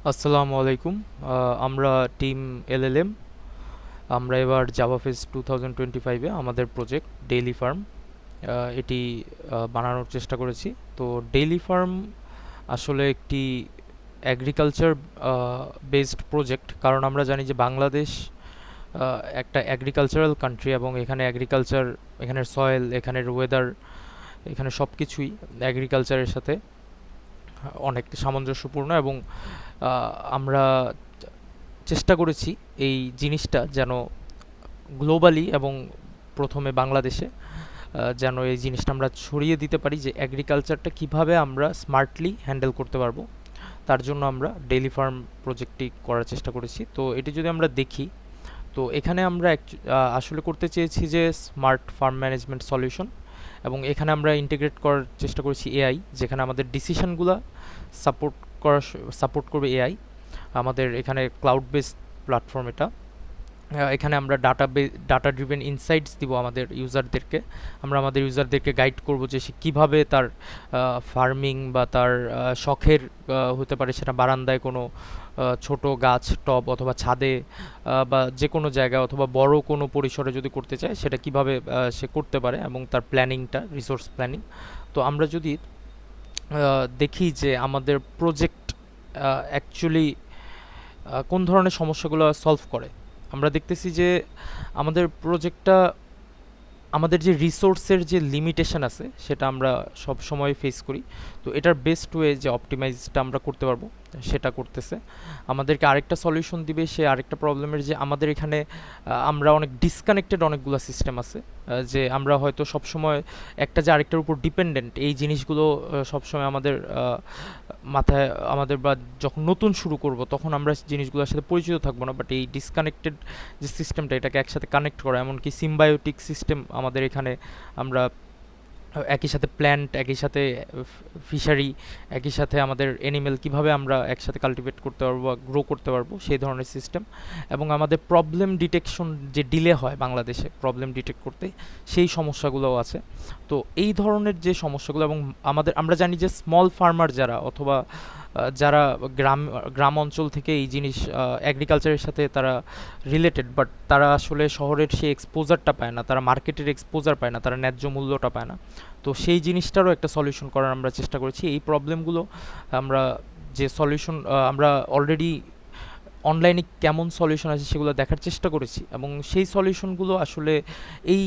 আসসালামু আলাইকুম। আমরা টিম এলএলএম। আমরা এবার জাভা ফেজ 2025-এ আমাদের প্রজেক্ট ডেইলি ফার্ম এটি বানানোর চেষ্টা করেছি। তো ডেইলি ফার্ম আসলে একটি অ্যাগ্রিকালচার বেসড প্রজেক্ট, কারণ আমরা জানি যে বাংলাদেশ একটা অ্যাগ্রিকালচারাল কান্ট্রি এবং এখানে অ্যাগ্রিকালচার, এখানের সয়েল, এখানের ওয়েদার, এখানে সব কিছুই অ্যাগ্রিকালচারের সাথে অনেক সামঞ্জস্যপূর্ণ। এবং আমরা চেষ্টা করেছি এই জিনিসটা যেন গ্লোবালি এবং প্রথমে বাংলাদেশে যেন এই জিনিসটা আমরা ছড়িয়ে দিতে পারি যে এগ্রিকালচারটা কিভাবে আমরা স্মার্টলি হ্যান্ডেল করতে পারবো। তার জন্য আমরা ডেইলি ফার্ম প্রজেক্টটি করার চেষ্টা করেছি। তো এটি যদি আমরা দেখি, তো এখানে আমরা আসলে করতে চেয়েছি যে স্মার্ট ফার্ম ম্যানেজমেন্ট সলিউশন, এবং এখানে আমরা ইন্টিগ্রেট করার চেষ্টা করেছি এআই, যেখানে আমাদের ডিসিশনগুলো সাপোর্ট সাপোর্ট করবে এআই। আমাদের এখানে ক্লাউড বেসড প্ল্যাটফর্ম এটা। এখানে আমরা ডাটা ড্রিভেন ইনসাইটস দিব আমাদের ইউজারদেরকে। আমরা আমাদের ইউজারদেরকে গাইড করব যে সে কীভাবে তার ফার্মিং বা তার শখের হতে পারে সেটা বারান্দায় কোনো ছোট গাছ টব অথবা ছাদে বা যে কোনো জায়গায় অথবা বড় কোনো পরিসরে যদি করতে চায় সেটা কিভাবে সে করতে পারে, এবং তার প্ল্যানিংটা, রিসোর্স প্ল্যানিং। তো আমরা যদি দেখি যে আমাদের প্রজেক্ট অ্যাকচুয়ালি কোন ধরনের সমস্যাগুলো সলভ করে, আমরা দেখতেছি যে আমাদের প্রজেক্টটা, আমাদের যে রিসোর্সের যে লিমিটেশন আছে সেটা আমরা সব সময় ফেস করি। তো এটার বেস্ট ওয়ে যে অপটিমাইজটা আমরা করতে পারবো সেটা করতেছে। আমাদেরকে আরেকটা সলিউশন দিবে সে আরেকটা প্রবলেমের, যে আমাদের এখানে আমরা অনেক ডিসকানেক্টেড অনেকগুলো সিস্টেম আছে, যে আমরা হয়তো সবসময় একটা যে আরেকটার উপর ডিপেন্ডেন্ট, এই জিনিসগুলো সবসময় আমাদের মাথায়, আমাদের বা যখন নতুন শুরু করব তখন আমরা জিনিসগুলোর সাথে পরিচিত থাকবো না। বাট এই ডিসকানেক্টেড যে সিস্টেমটা, এটাকে একসাথে কানেক্ট করা, এমনকি সিম্বায়োটিক সিস্টেম আমাদের এখানে আমরা একই সাথে প্ল্যান্ট, একই সাথে ফিশারি, একই সাথে আমাদের এনিমেল কীভাবে আমরা একসাথে কাল্টিভেট করতে পারবো বা গ্রো করতে পারবো সেই ধরনের সিস্টেম। এবং আমাদের প্রবলেম ডিটেকশন, যে ডিলে হয় বাংলাদেশে প্রবলেম ডিটেক্ট করতে, সেই সমস্যাগুলোও আছে। তো এই ধরনের যে সমস্যাগুলো, এবং আমরা জানি যে স্মল ফার্মার যারা অথবা যারা গ্রাম গ্রাম অঞ্চল থেকে এই জিনিস এগ্রিকালচারের সাথে তারা রিলেটেড, বাট তারা আসলে শহরের সেই এক্সপোজারটা পায় না, তারা মার্কেটের এক্সপোজার পায় না, তারা ন্যায্য মূল্যটা পায় না। তো সেই জিনিসটারও একটা সলিউশন করার আমরা চেষ্টা করেছি। এই প্রবলেমগুলো আমরা যে সলিউশন, আমরা অলরেডি অনলাইনে কেমন সলিউশন আছে সেগুলো দেখার চেষ্টা করেছি, এবং সেই সলিউশনগুলো আসলে এই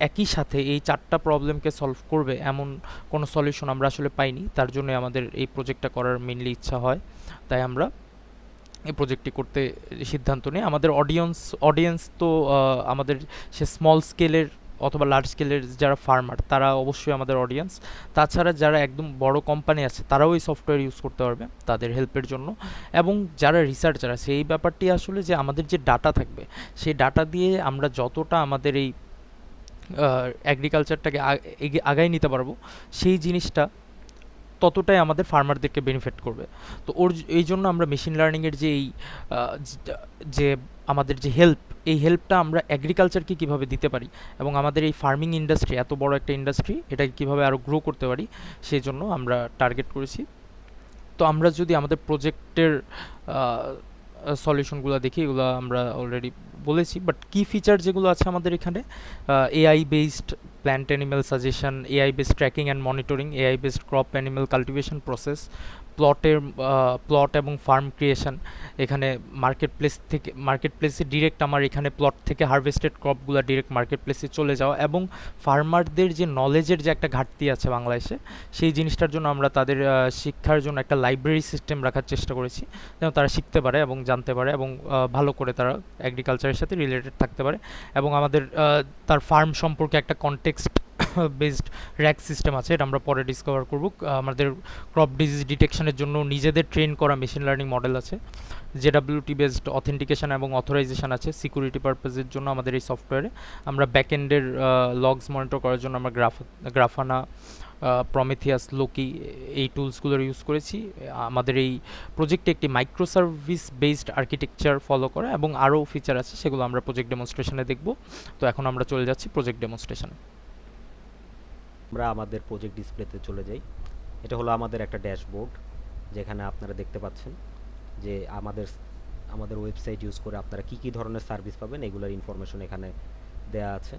একই সাথে এই চারটা প্রবলেমকে সলভ করবে এমন কোনো সলিউশন আমরা আসলে পাইনি। তার জন্য আমাদের এই প্রজেক্টটা করার মেইনলি ইচ্ছা হয়, তাই আমরা এই প্রজেক্টটি করতে সিদ্ধান্ত নিই। আমাদের অডিয়েন্স তো আমাদের সে স্মল স্কেলের অথবা লার্জ স্কেলের যারা ফার্মার তারা অবশ্যই আমাদের অডিয়েন্স। তাছাড়া যারা একদম বড় কোম্পানি আছে তারাও এই সফটওয়্যার ইউজ করতে পারবে তাদের হেল্পের জন্য। এবং যারা রিসার্চার আছে, এই ব্যাপারটি আসলে যে আমাদের যে ডাটা থাকবে সেই ডাটা দিয়ে আমরা যতটা আমাদের এই এগ্রিকালচারটাকে আগায় নিতে পারবো, সেই জিনিসটা ততটাই আমাদের ফার্মারদেরকে বেনিফিট করবে। তো এই জন্য আমরা মেশিন লার্নিংয়ের যে এই যে আমাদের যে এই হেল্পটা আমরা এগ্রিকালচারকে কীভাবে দিতে পারি, এবং আমাদের এই ফার্মিং ইন্ডাস্ট্রি, এত বড় একটা ইন্ডাস্ট্রি, এটাকে কীভাবে আরও গ্রো করতে পারি, সেই জন্য আমরা টার্গেট করেছি। তো আমরা যদি আমাদের প্রজেক্টের সলিউশনগুলো দেখি, এগুলো আমরা অলরেডি বলেছি, বাট কি ফিচার যেগুলো আছে আমাদের এখানে, AI based plant animal suggestion, AI based tracking and monitoring, AI based crop animal cultivation process, plot এবং ফার্ম ক্রিয়েশন। এখানে মার্কেট প্লেসে ডিরেক্ট আমার এখানে প্লট থেকে হারভেস্টেড ক্রপগুলো ডিরেক্ট মার্কেট প্লেসে চলে যাওয়া, এবং ফার্মারদের যে নলেজের যে একটা ঘাটতি আছে বাংলাদেশে, সেই জিনিসটার জন্য আমরা তাদের শিক্ষার জন্য একটা লাইব্রেরি সিস্টেম রাখার চেষ্টা করেছি, যেন তারা শিখতে পারে এবং জানতে পারে এবং ভালো করে তারা এগ্রিকালচারের সাথে রিলেটেড থাকতে পারে। এবং আমাদের তার ফার্ম সম্পর্কে একটা কনটেক্সট বেসড র্যাক সিস্টেম আছে, এটা আমরা পরে ডিসকভার করব। আমাদের ক্রপ ডিজিজ ডিটেকশনের জন্য নিজেদের ট্রেন করা মেশিন লার্নিং মডেল আছে, জেডাব্লিউটি বেসড অথেন্টিকেশন এবং অথরাইজেশন আছে সিকিউরিটি পারপাসের জন্য আমাদের এই সফটওয়্যারে। আমরা ব্যাকএন্ডের লগস মনিটর করার জন্য আমরা গ্রাফানা, প্রমিথিয়াস, লোকি, এই টুলসগুলোর ইউজ করেছি। আমাদের এই প্রজেক্টে একটি micro service based architecture follow করা এবং আরও ফিচার আছে, সেগুলো আমরা প্রজেক্ট ডেমনস্ট্রেশনে দেখব। তো এখন আমরা চলে যাচ্ছি প্রজেক্ট ডেমনস্ট্রেশনে। আমরা আমাদের প্রজেক্ট ডিসপ্লেতে চলে যাই। এটা হলো আমাদের একটা ড্যাশবোর্ড, যেখানে আপনারা দেখতে পাচ্ছেন যে আমাদের ওয়েবসাইট ইউজ করে আপনারা কি কি ধরনের সার্ভিস পাবেন, এগুলোর ইনফরমেশন এখানে দেয়া আছে।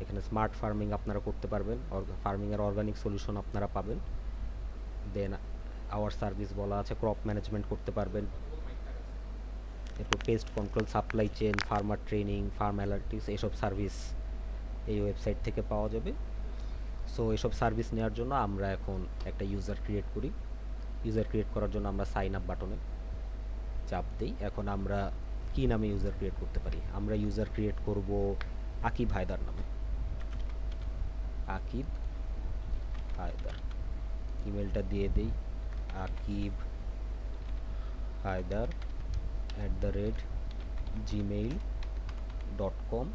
এখানে স্মার্ট ফার্মিং আপনারা করতে পারবেন, ফার্মিংয়ের অর্গানিক সলিউশন আপনারা পাবেন। দেন আওয়ার সার্ভিস বলা আছে, ক্রপ ম্যানেজমেন্ট করতে পারবেন। এরপর pest control, supply chain, farmer training, farm analytics, এইসব সার্ভিস এই ওয়েবসাইট থেকে পাওয়া যাবে। সো এইসব সার্ভিস নেওয়ার জন্য আমরা এখন একটা ইউজার ক্রিয়েট করি। ইউজার ক্রিয়েট করার জন্য আমরা সাইন আপ বাটনে চাপ দিই। এখন আমরা কি নামে ইউজার ক্রিয়েট করতে পারি? আমরা ইউজার ক্রিয়েট করব আকিব হায়দার নামে। আকিব হায়দার, ইমেলটা দিয়ে দিই আকিব হায়দার @gmail.com।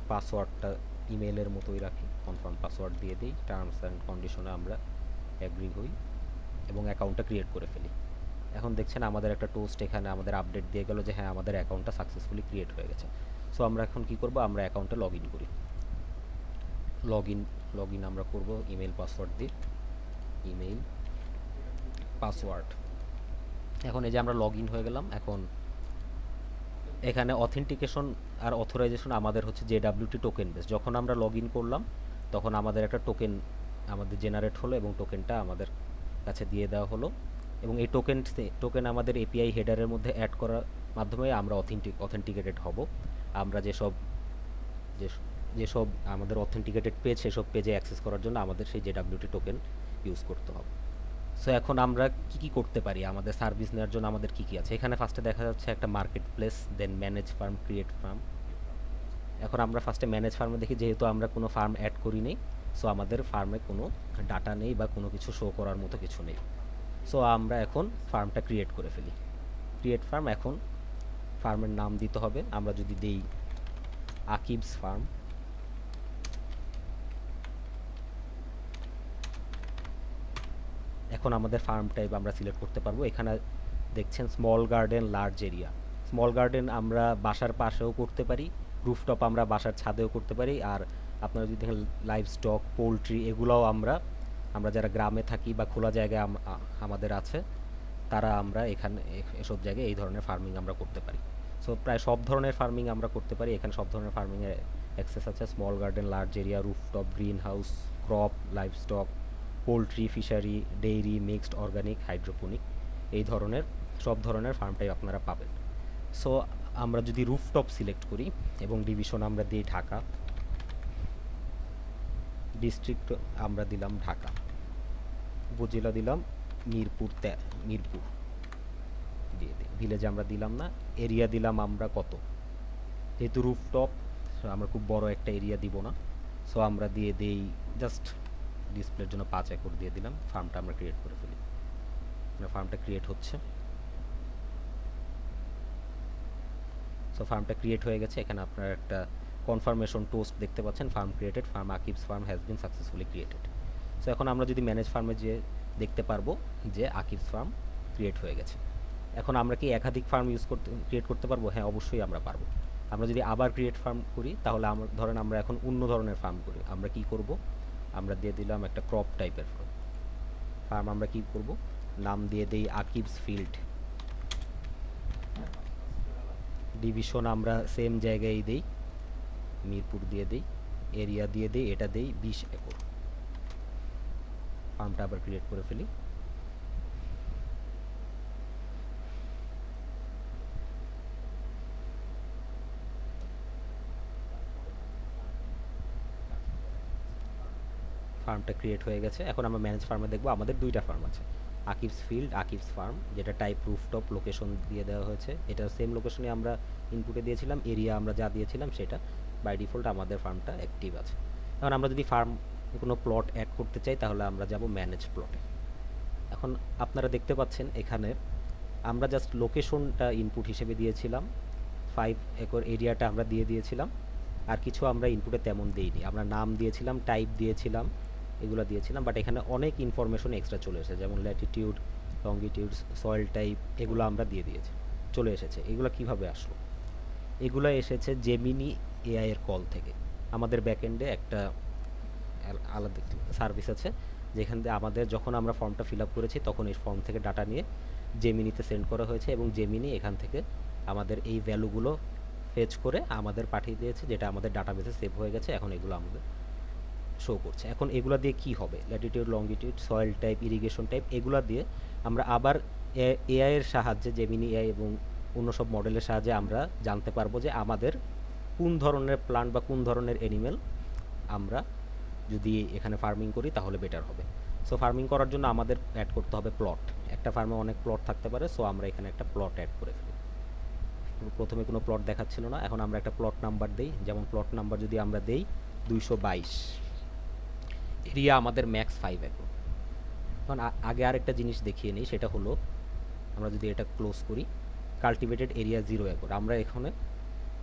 পাসওয়ার্ডটা ইমেলের মতোই রাখি, কনফার্ম পাসওয়ার্ড দিয়ে দিই। টার্মস অ্যান্ড কন্ডিশনে আমরা অ্যাগ্রি হই এবং অ্যাকাউন্টটা ক্রিয়েট করে ফেলি। এখন দেখছেন আমাদের একটা টোস্ট এখানে আমাদের আপডেট দিয়ে গেল যে হ্যাঁ আমাদের অ্যাকাউন্টটা সাকসেসফুলি ক্রিয়েট হয়ে গেছে। সো আমরা এখন কি করব, আমরা অ্যাকাউন্টে লগ ইন করি। লগ ইন আমরা করব ইমেল পাসওয়ার্ড দিয়ে, ইমেল পাসওয়ার্ড। এখন এই যে আমরা লগ ইন হয়ে গেলাম। এখন এখানে অথেন্টিকেশন আর অথরাইজেশন আমাদের হচ্ছে JWT টোকেন বেস। যখন আমরা লগ ইন করলাম তখন আমাদের একটা টোকেন আমাদের জেনারেট হলো এবং টোকেনটা আমাদের কাছে দিয়ে দেওয়া হলো, এবং এই টোকেন আমাদের এপিআই হেডারের মধ্যে অ্যাড করার মাধ্যমে আমরা অথেন্টিকেটেড হব। আমরা যেসব আমাদের অথেন্টিকেটেড পেজ, সেসব পেজে অ্যাক্সেস করার জন্য আমাদের সেই JWT টোকেন ইউজ করতে হবে। সো এখন আমরা কি করতে পারি, আমাদের সার্ভিস নেওয়ার জন্য আমাদের কি আছে। এখানে ফার্স্টে দেখা যাচ্ছে একটা মার্কেট প্লেস, দেন ম্যানেজ ফার্ম, ক্রিয়েট ফার্ম। এখন আমরা ফার্স্টে ম্যানেজ ফার্মে দেখি, যেহেতু আমরা কোনো ফার্ম অ্যাড করি নেই, সো আমাদের ফার্মে কোনো ডাটা নেই বা কোনো কিছু শো করার মতো কিছু নেই। সো আমরা এখন ফার্মটা ক্রিয়েট করে ফেলি। ক্রিয়েট ফার্ম, এখন ফার্মের নাম দিতে হবে। আমরা যদি দেই আকিবস ফার্ম, এখন আমাদের ফার্ম টাইপ আমরা সিলেক্ট করতে পারবো। এখানে দেখছেন small garden, large area. Small garden আমরা বাসার পাশেও করতে পারি, রুফটপ আমরা বাসার ছাদেও করতে পারি। আর আপনারা যদি দেখেন লাইভ স্টক, পোলট্রি, এগুলোও আমরা যারা গ্রামে থাকি বা খোলা জায়গায় আমাদের আছে, তারা আমরা এখানে এসব জায়গায় এই ধরনের ফার্মিং আমরা করতে পারি। সো প্রায় সব ধরনের ফার্মিং আমরা করতে পারি। এখানে সব ধরনের ফার্মিংয়ের অ্যাক্সেস আছে। Small garden, large area, rooftop, green house, crop, live stock, poultry, fishery, dairy, mixed, organic, hydroponic, এই ধরনের সব ধরনের ফার্মটাই আপনারা পাবেন। সো আমরা যদি রুফটপ সিলেক্ট করি এবং ডিভিশন আমরা দিই ঢাকা, ডিস্ট্রিক্ট আমরা দিলাম ঢাকা, উপজেলা দিলাম মিরপুর দিয়ে দিই। ভিলেজ আমরা দিলাম না, এরিয়া দিলাম আমরা কত, যেহেতু রুফটপ আমরা খুব বড় একটা এরিয়া দিব না, সো আমরা দিয়ে দেই জাস্ট ডিসপ্লের জন্য 5 একর দিয়ে দিলাম। ফার্মটা আমরা ক্রিয়েট করে ফেলি। ফার্মটা ক্রিয়েট হচ্ছে। সো ফার্মটা ক্রিয়েট হয়ে গেছে। এখানে আপনারা একটা কনফার্মেশন টোস্ট দেখতে পাচ্ছেন, ফার্ম ক্রিয়েটেড, ফার্ম আকিবস farm has been successfully created. So এখন আমরা যদি ম্যানেজ ফার্মে যে দেখতে পারবো যে আকিবস ফার্ম ক্রিয়েট হয়ে গেছে। এখন আমরা কি একাধিক ফার্ম ক্রিয়েট করতে পারবো? হ্যাঁ, অবশ্যই আমরা পারবো। আমরা যদি আবার ক্রিয়েট ফার্ম করি, তাহলে ধরেন আমরা এখন অন্য ধরনের ফার্ম করি, আমরা কি করব, আমরা দিয়ে দিলাম একটা ক্রপ টাইপের ফার্ম। আমরা কি করব, নাম দিয়ে দেই আকিবস ফিল্ড। ডিভিশন আমরা সেম জায়গায় দেই, মিরপুর দিয়ে দেই। এরিয়া দিয়ে দেই, এটা দেই 20 একর। ফার্মটা আবার ক্রিয়েট করে ফেলি। ফার্মটা ক্রিয়েট হয়ে গেছে। এখন আমরা ম্যানেজ ফার্মে দেখব, আমাদের 2টা ফার্ম আছে, আকিবস ফিল্ড, আকিবস ফার্ম, যেটা টাইপ রুফটপ, লোকেশন দিয়ে দেওয়া হয়েছে। এটা সেম লোকেশনে আমরা ইনপুটে দিয়েছিলাম। এরিয়া আমরা যা দিয়েছিলাম সেটা বাই ডিফল্ট আমাদের ফার্মটা অ্যাক্টিভ আছে। এখন আমরা যদি ফার্ম কোনো প্লট অ্যাড করতে চাই, তাহলে আমরা যাব ম্যানেজ প্লটে। এখন আপনারা দেখতে পাচ্ছেন এখানে আমরা জাস্ট লোকেশনটা ইনপুট হিসেবে দিয়েছিলাম, 5 একর এরিয়াটা আমরা দিয়ে দিয়েছিলাম, আর কিছু আমরা ইনপুটে তেমন দিইনি। আমরা নাম দিয়েছিলাম, টাইপ দিয়েছিলাম, এগুলো দিয়েছিলাম, বাট এখানে অনেক ইনফরমেশন এক্সট্রা চলে এসেছে, যেমন ল্যাটিটিউড, লঙ্গিটিউড, সয়েল টাইপ, এগুলো আমরা দিয়ে দিয়েছি, চলে এসেছে। এগুলো কিভাবে আসলো? এগুলো এসেছে জেমিনি এআই এর কল থেকে। আমাদের ব্যাকএন্ডে একটা আলাদা সার্ভিস আছে, যেখান থেকে আমাদের যখন আমরা ফর্মটা ফিল আপ করেছি তখন এই ফর্ম থেকে ডাটা নিয়ে জেমিনিতে সেন্ড করা হয়েছে এবং জেমিনি এখান থেকে আমাদের এই ভ্যালুগুলো ফেচ করে আমাদের পাঠিয়ে দিয়েছে, যেটা আমাদের ডাটাবেসে সেভ হয়ে গেছে। এখন এগুলো আমাদের শো করছে। এখন এগুলো দিয়ে কি হবে, Latitude, longitude, soil type, irrigation type, এগুলো দিয়ে আমরা আবার এআই এর সাহায্যে, জেমিনি এআই এবং অন্য সব মডেলের সাহায্যে আমরা জানতে পারবো যে আমাদের কোন ধরনের প্লান্ট বা কোন ধরনের অ্যানিমেল আমরা যদি এখানে ফার্মিং করি তাহলে বেটার হবে। সো ফার্মিং করার জন্য আমাদের অ্যাড করতে হবে প্লট। একটা ফার্মে অনেক প্লট থাকতে পারে, সো আমরা এখানে একটা প্লট অ্যাড করে ফেলি। প্রথমে কোনো প্লট দেখাচ্ছিল না, এখন আমরা একটা প্লট নাম্বার দেই। যেমন প্লট নাম্বার যদি আমরা দেই 222, এরিয়া আমাদের ম্যাক্স 5 একর। এখন আগে আরেকটা জিনিস দেখিয়ে নিই, সেটা হলো আমরা যদি এটা ক্লোজ করি, কাল্টিভেটেড এরিয়া 0 একর। আমরা এখানে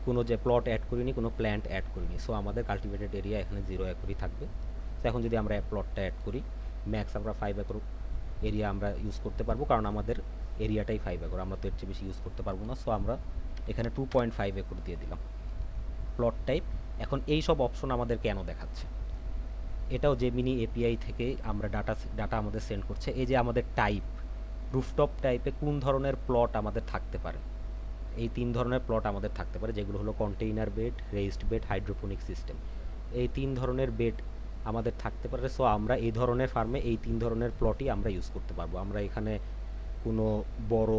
কোনো যে প্লট অ্যাড করিনি, কোনো প্ল্যান্ট অ্যাড করিনি, সো আমাদের কাল্টিভেটেড এরিয়া এখানে 0 একরই থাকবে। তো এখন যদি আমরা প্লটটা অ্যাড করি, ম্যাক্স আমরা 5 একর এরিয়া আমরা ইউজ করতে পারবো, কারণ আমাদের এরিয়াটাই 5 একর, আমরা তো এর চেয়ে বেশি ইউজ করতে পারবো না। সো আমরা এখানে 2.5 একর দিয়ে দিলাম। প্লট টাইপ, এখন এই সব অপশন আমাদের কেন দেখাচ্ছে, এটাও জেমিনি এপিআই থেকে আমরা ডাটা আমাদের সেন্ড করছে। এই যে আমাদের টাইপ, রুফটপ টাইপে কোন ধরনের প্লট আমাদের থাকতে পারে, এই 3 ধরনের প্লট আমাদের থাকতে পারে, যেগুলো হলো container bed, raised bed, hydroponic system. এই 3 ধরনের বেড আমাদের থাকতে পারে। সো আমরা এই ধরনের ফার্মে এই 3 ধরনের প্লটই আমরা ইউজ করতে পারবো। আমরা এখানে কোনো বড়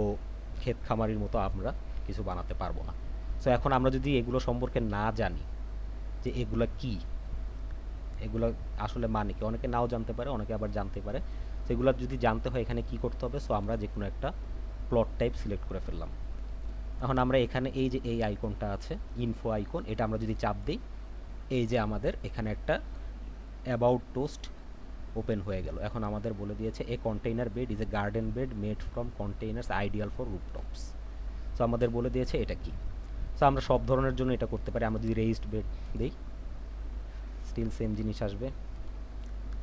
ক্ষেত খামারির মতো আমরা কিছু বানাতে পারবো না। সো এখন আমরা যদি এগুলো সম্পর্কে না জানি যে এগুলা কি, এগুলো আসলে মানে কি, অনেকে নাও জানতে পারে, অনেকে আবার জানতে পারে। তো এগুলো যদি জানতে হয় এখানে কি করতে হবে, সো আমরা যে কোনো একটা প্লট টাইপ সিলেক্ট করে ফেললাম। এখন আমরা এখানে এই যে এই আইকনটা আছে, ইনফো আইকন, এটা আমরা যদি চাপ দিই, এই যে আমাদের এখানে একটা অ্যাবাউট পোস্ট ওপেন হয়ে গেল। এখন আমাদের বলে দিয়েছে a container bed is a garden bed made from containers ideal for rooftops. So আমাদের বলে দিয়েছে এটা কি। সো আমরা সব ধরনের জন্য এটা করতে পারি। আমরা যদি রেইজড বেড দিই, স্টিল সেম জিনিস আসবে।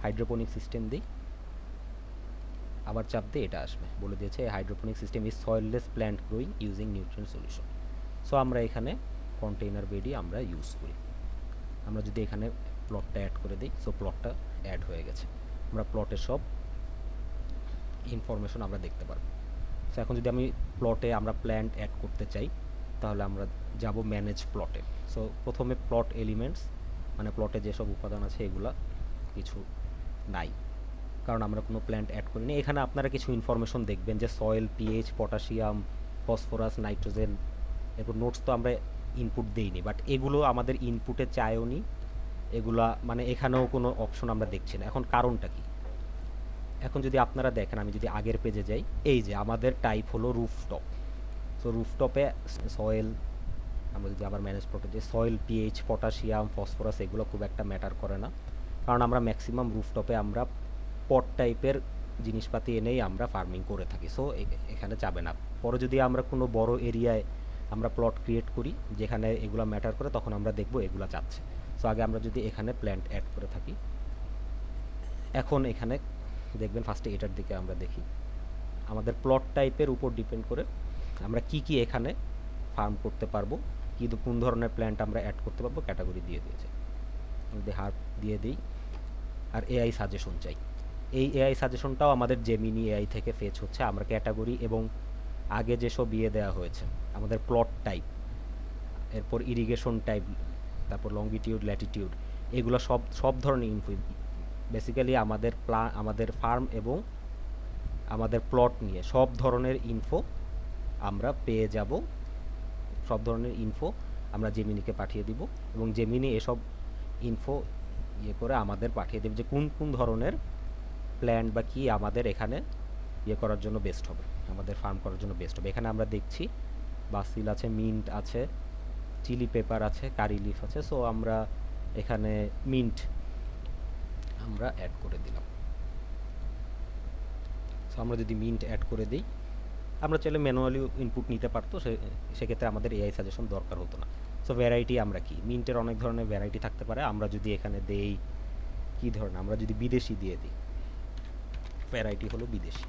হাইড্রোপনিক সিস্টেম দিই, আবার চাপ দিয়ে এটা আসবে, বলে দিয়েছে hydroponic system is soilless plant growing using nutrient solution. So আমরা এখানে কন্টেইনার বেডই আমরা ইউজ করি। আমরা যদি এখানে প্লটটা অ্যাড করে দিই, সো প্লটটা অ্যাড হয়ে গেছে। আমরা প্লটের সব ইনফরমেশন আমরা দেখতে পারবো। সো এখন যদি আমি প্লটে আমরা প্ল্যান্ট অ্যাড করতে চাই, তাহলে আমরা যাব ম্যানেজ প্লটে। সো প্রথমে প্লট এলিমেন্টস, মানে প্লটে যেসব উপাদান আছে এগুলা কিছু নাই, কারণ আমরা কোনো প্ল্যান্ট অ্যাড করিনি। এখানে আপনারা কিছু ইনফরমেশন দেখবেন যে soil, pH, potassium, phosphorus, nitrogen, এরপর নোটস তো আমরা ইনপুট দেইনি, বাট এগুলো আমাদের ইনপুটে চায়ও নি, এগুলা মানে এখানেও কোনো অপশন আমরা দেখছি না। এখন কারণটা কি, এখন যদি আপনারা দেখেন, আমি যদি আগের পেজে যাই, এই যে আমাদের টাইপ হলো রুফটপ। সো রুফটপে সয়েল, আমরা যদি আবার ম্যানেজ প্লটে যাই, সয়েল, পিএইচ, পটাশিয়াম, ফসফরাস এগুলো খুব একটা ম্যাটার করে না, কারণ আমরা ম্যাক্সিমাম রুফটপে আমরা পট টাইপের জিনিসপাতি এনেই আমরা ফার্মিং করে থাকি। সো এখানে যাবে না। পরে যদি আমরা কোনো বড় এরিয়ায় আমরা প্লট ক্রিয়েট করি যেখানে এগুলো ম্যাটার করে, তখন আমরা দেখব এগুলো যাচ্ছে। সো আগে আমরা যদি এখানে প্ল্যান্ট অ্যাড করে থাকি, এখন এখানে দেখবেন ফার্স্টে এটার দিকে আমরা দেখি, আমাদের প্লট টাইপের উপর ডিপেন্ড করে আমরা কি কি এখানে ফার্ম করতে পারবো, কিন্তু কোন ধরনের প্ল্যান্ট আমরা অ্যাড করতে পারবো ক্যাটাগরি দিয়ে দিয়েছে। যদি হার্প দিয়ে দিই, আর এআই সাজেশন চাই, এই এআই সাজেশনটাও আমাদের জেমিনি এআই থেকে ফেচ হচ্ছে। আমরা ক্যাটাগরি এবং আগে যেসব দেওয়া হয়েছে, আমাদের প্লট টাইপ, এরপর ইরিগেশন টাইপ, তারপর লংগিটিউড, ল্যাটিটিউড, এগুলো সব সব ধরনের ইনফো, বেসিক্যালি আমাদের ফার্ম এবং আমাদের প্লট নিয়ে সব ধরনের ইনফো আমরা পেয়ে যাব। সব ধরনের ইনফো আমরা জেমিনিকে পাঠিয়ে দিব এবং জেমিনি এসব ইনফো করে আমাদের পাঠিয়ে দেবে যে কোন কোন ধরনের প্ল্যান্ট বা কি আমাদের এখানে করার জন্য বেস্ট হবে, আমাদের ফার্ম করার জন্য বেস্ট হবে। এখানে আমরা দেখছি বাসিল আছে, মিন্ট আছে, চিলি পেপার আছে, কারি লিফ আছে। সো আমরা এখানে মিন্ট আমরা অ্যাড করে দিলাম। সো আমরা যদি মিন্ট অ্যাড করে দিই, আমরা চাইলে ম্যানুয়ালি ইনপুট নিতে পারতো, সেক্ষেত্রে আমাদের এআই সাজেশন দরকার হতো না। সো ভ্যারাইটি আমরা কি, মিন্টের অনেক ধরনের ভ্যারাইটি থাকতে পারে। আমরা যদি এখানে দেই কী ধরনের, আমরা যদি বিদেশি দিয়ে দিই, ভ্যারাইটি হলো বিদেশি।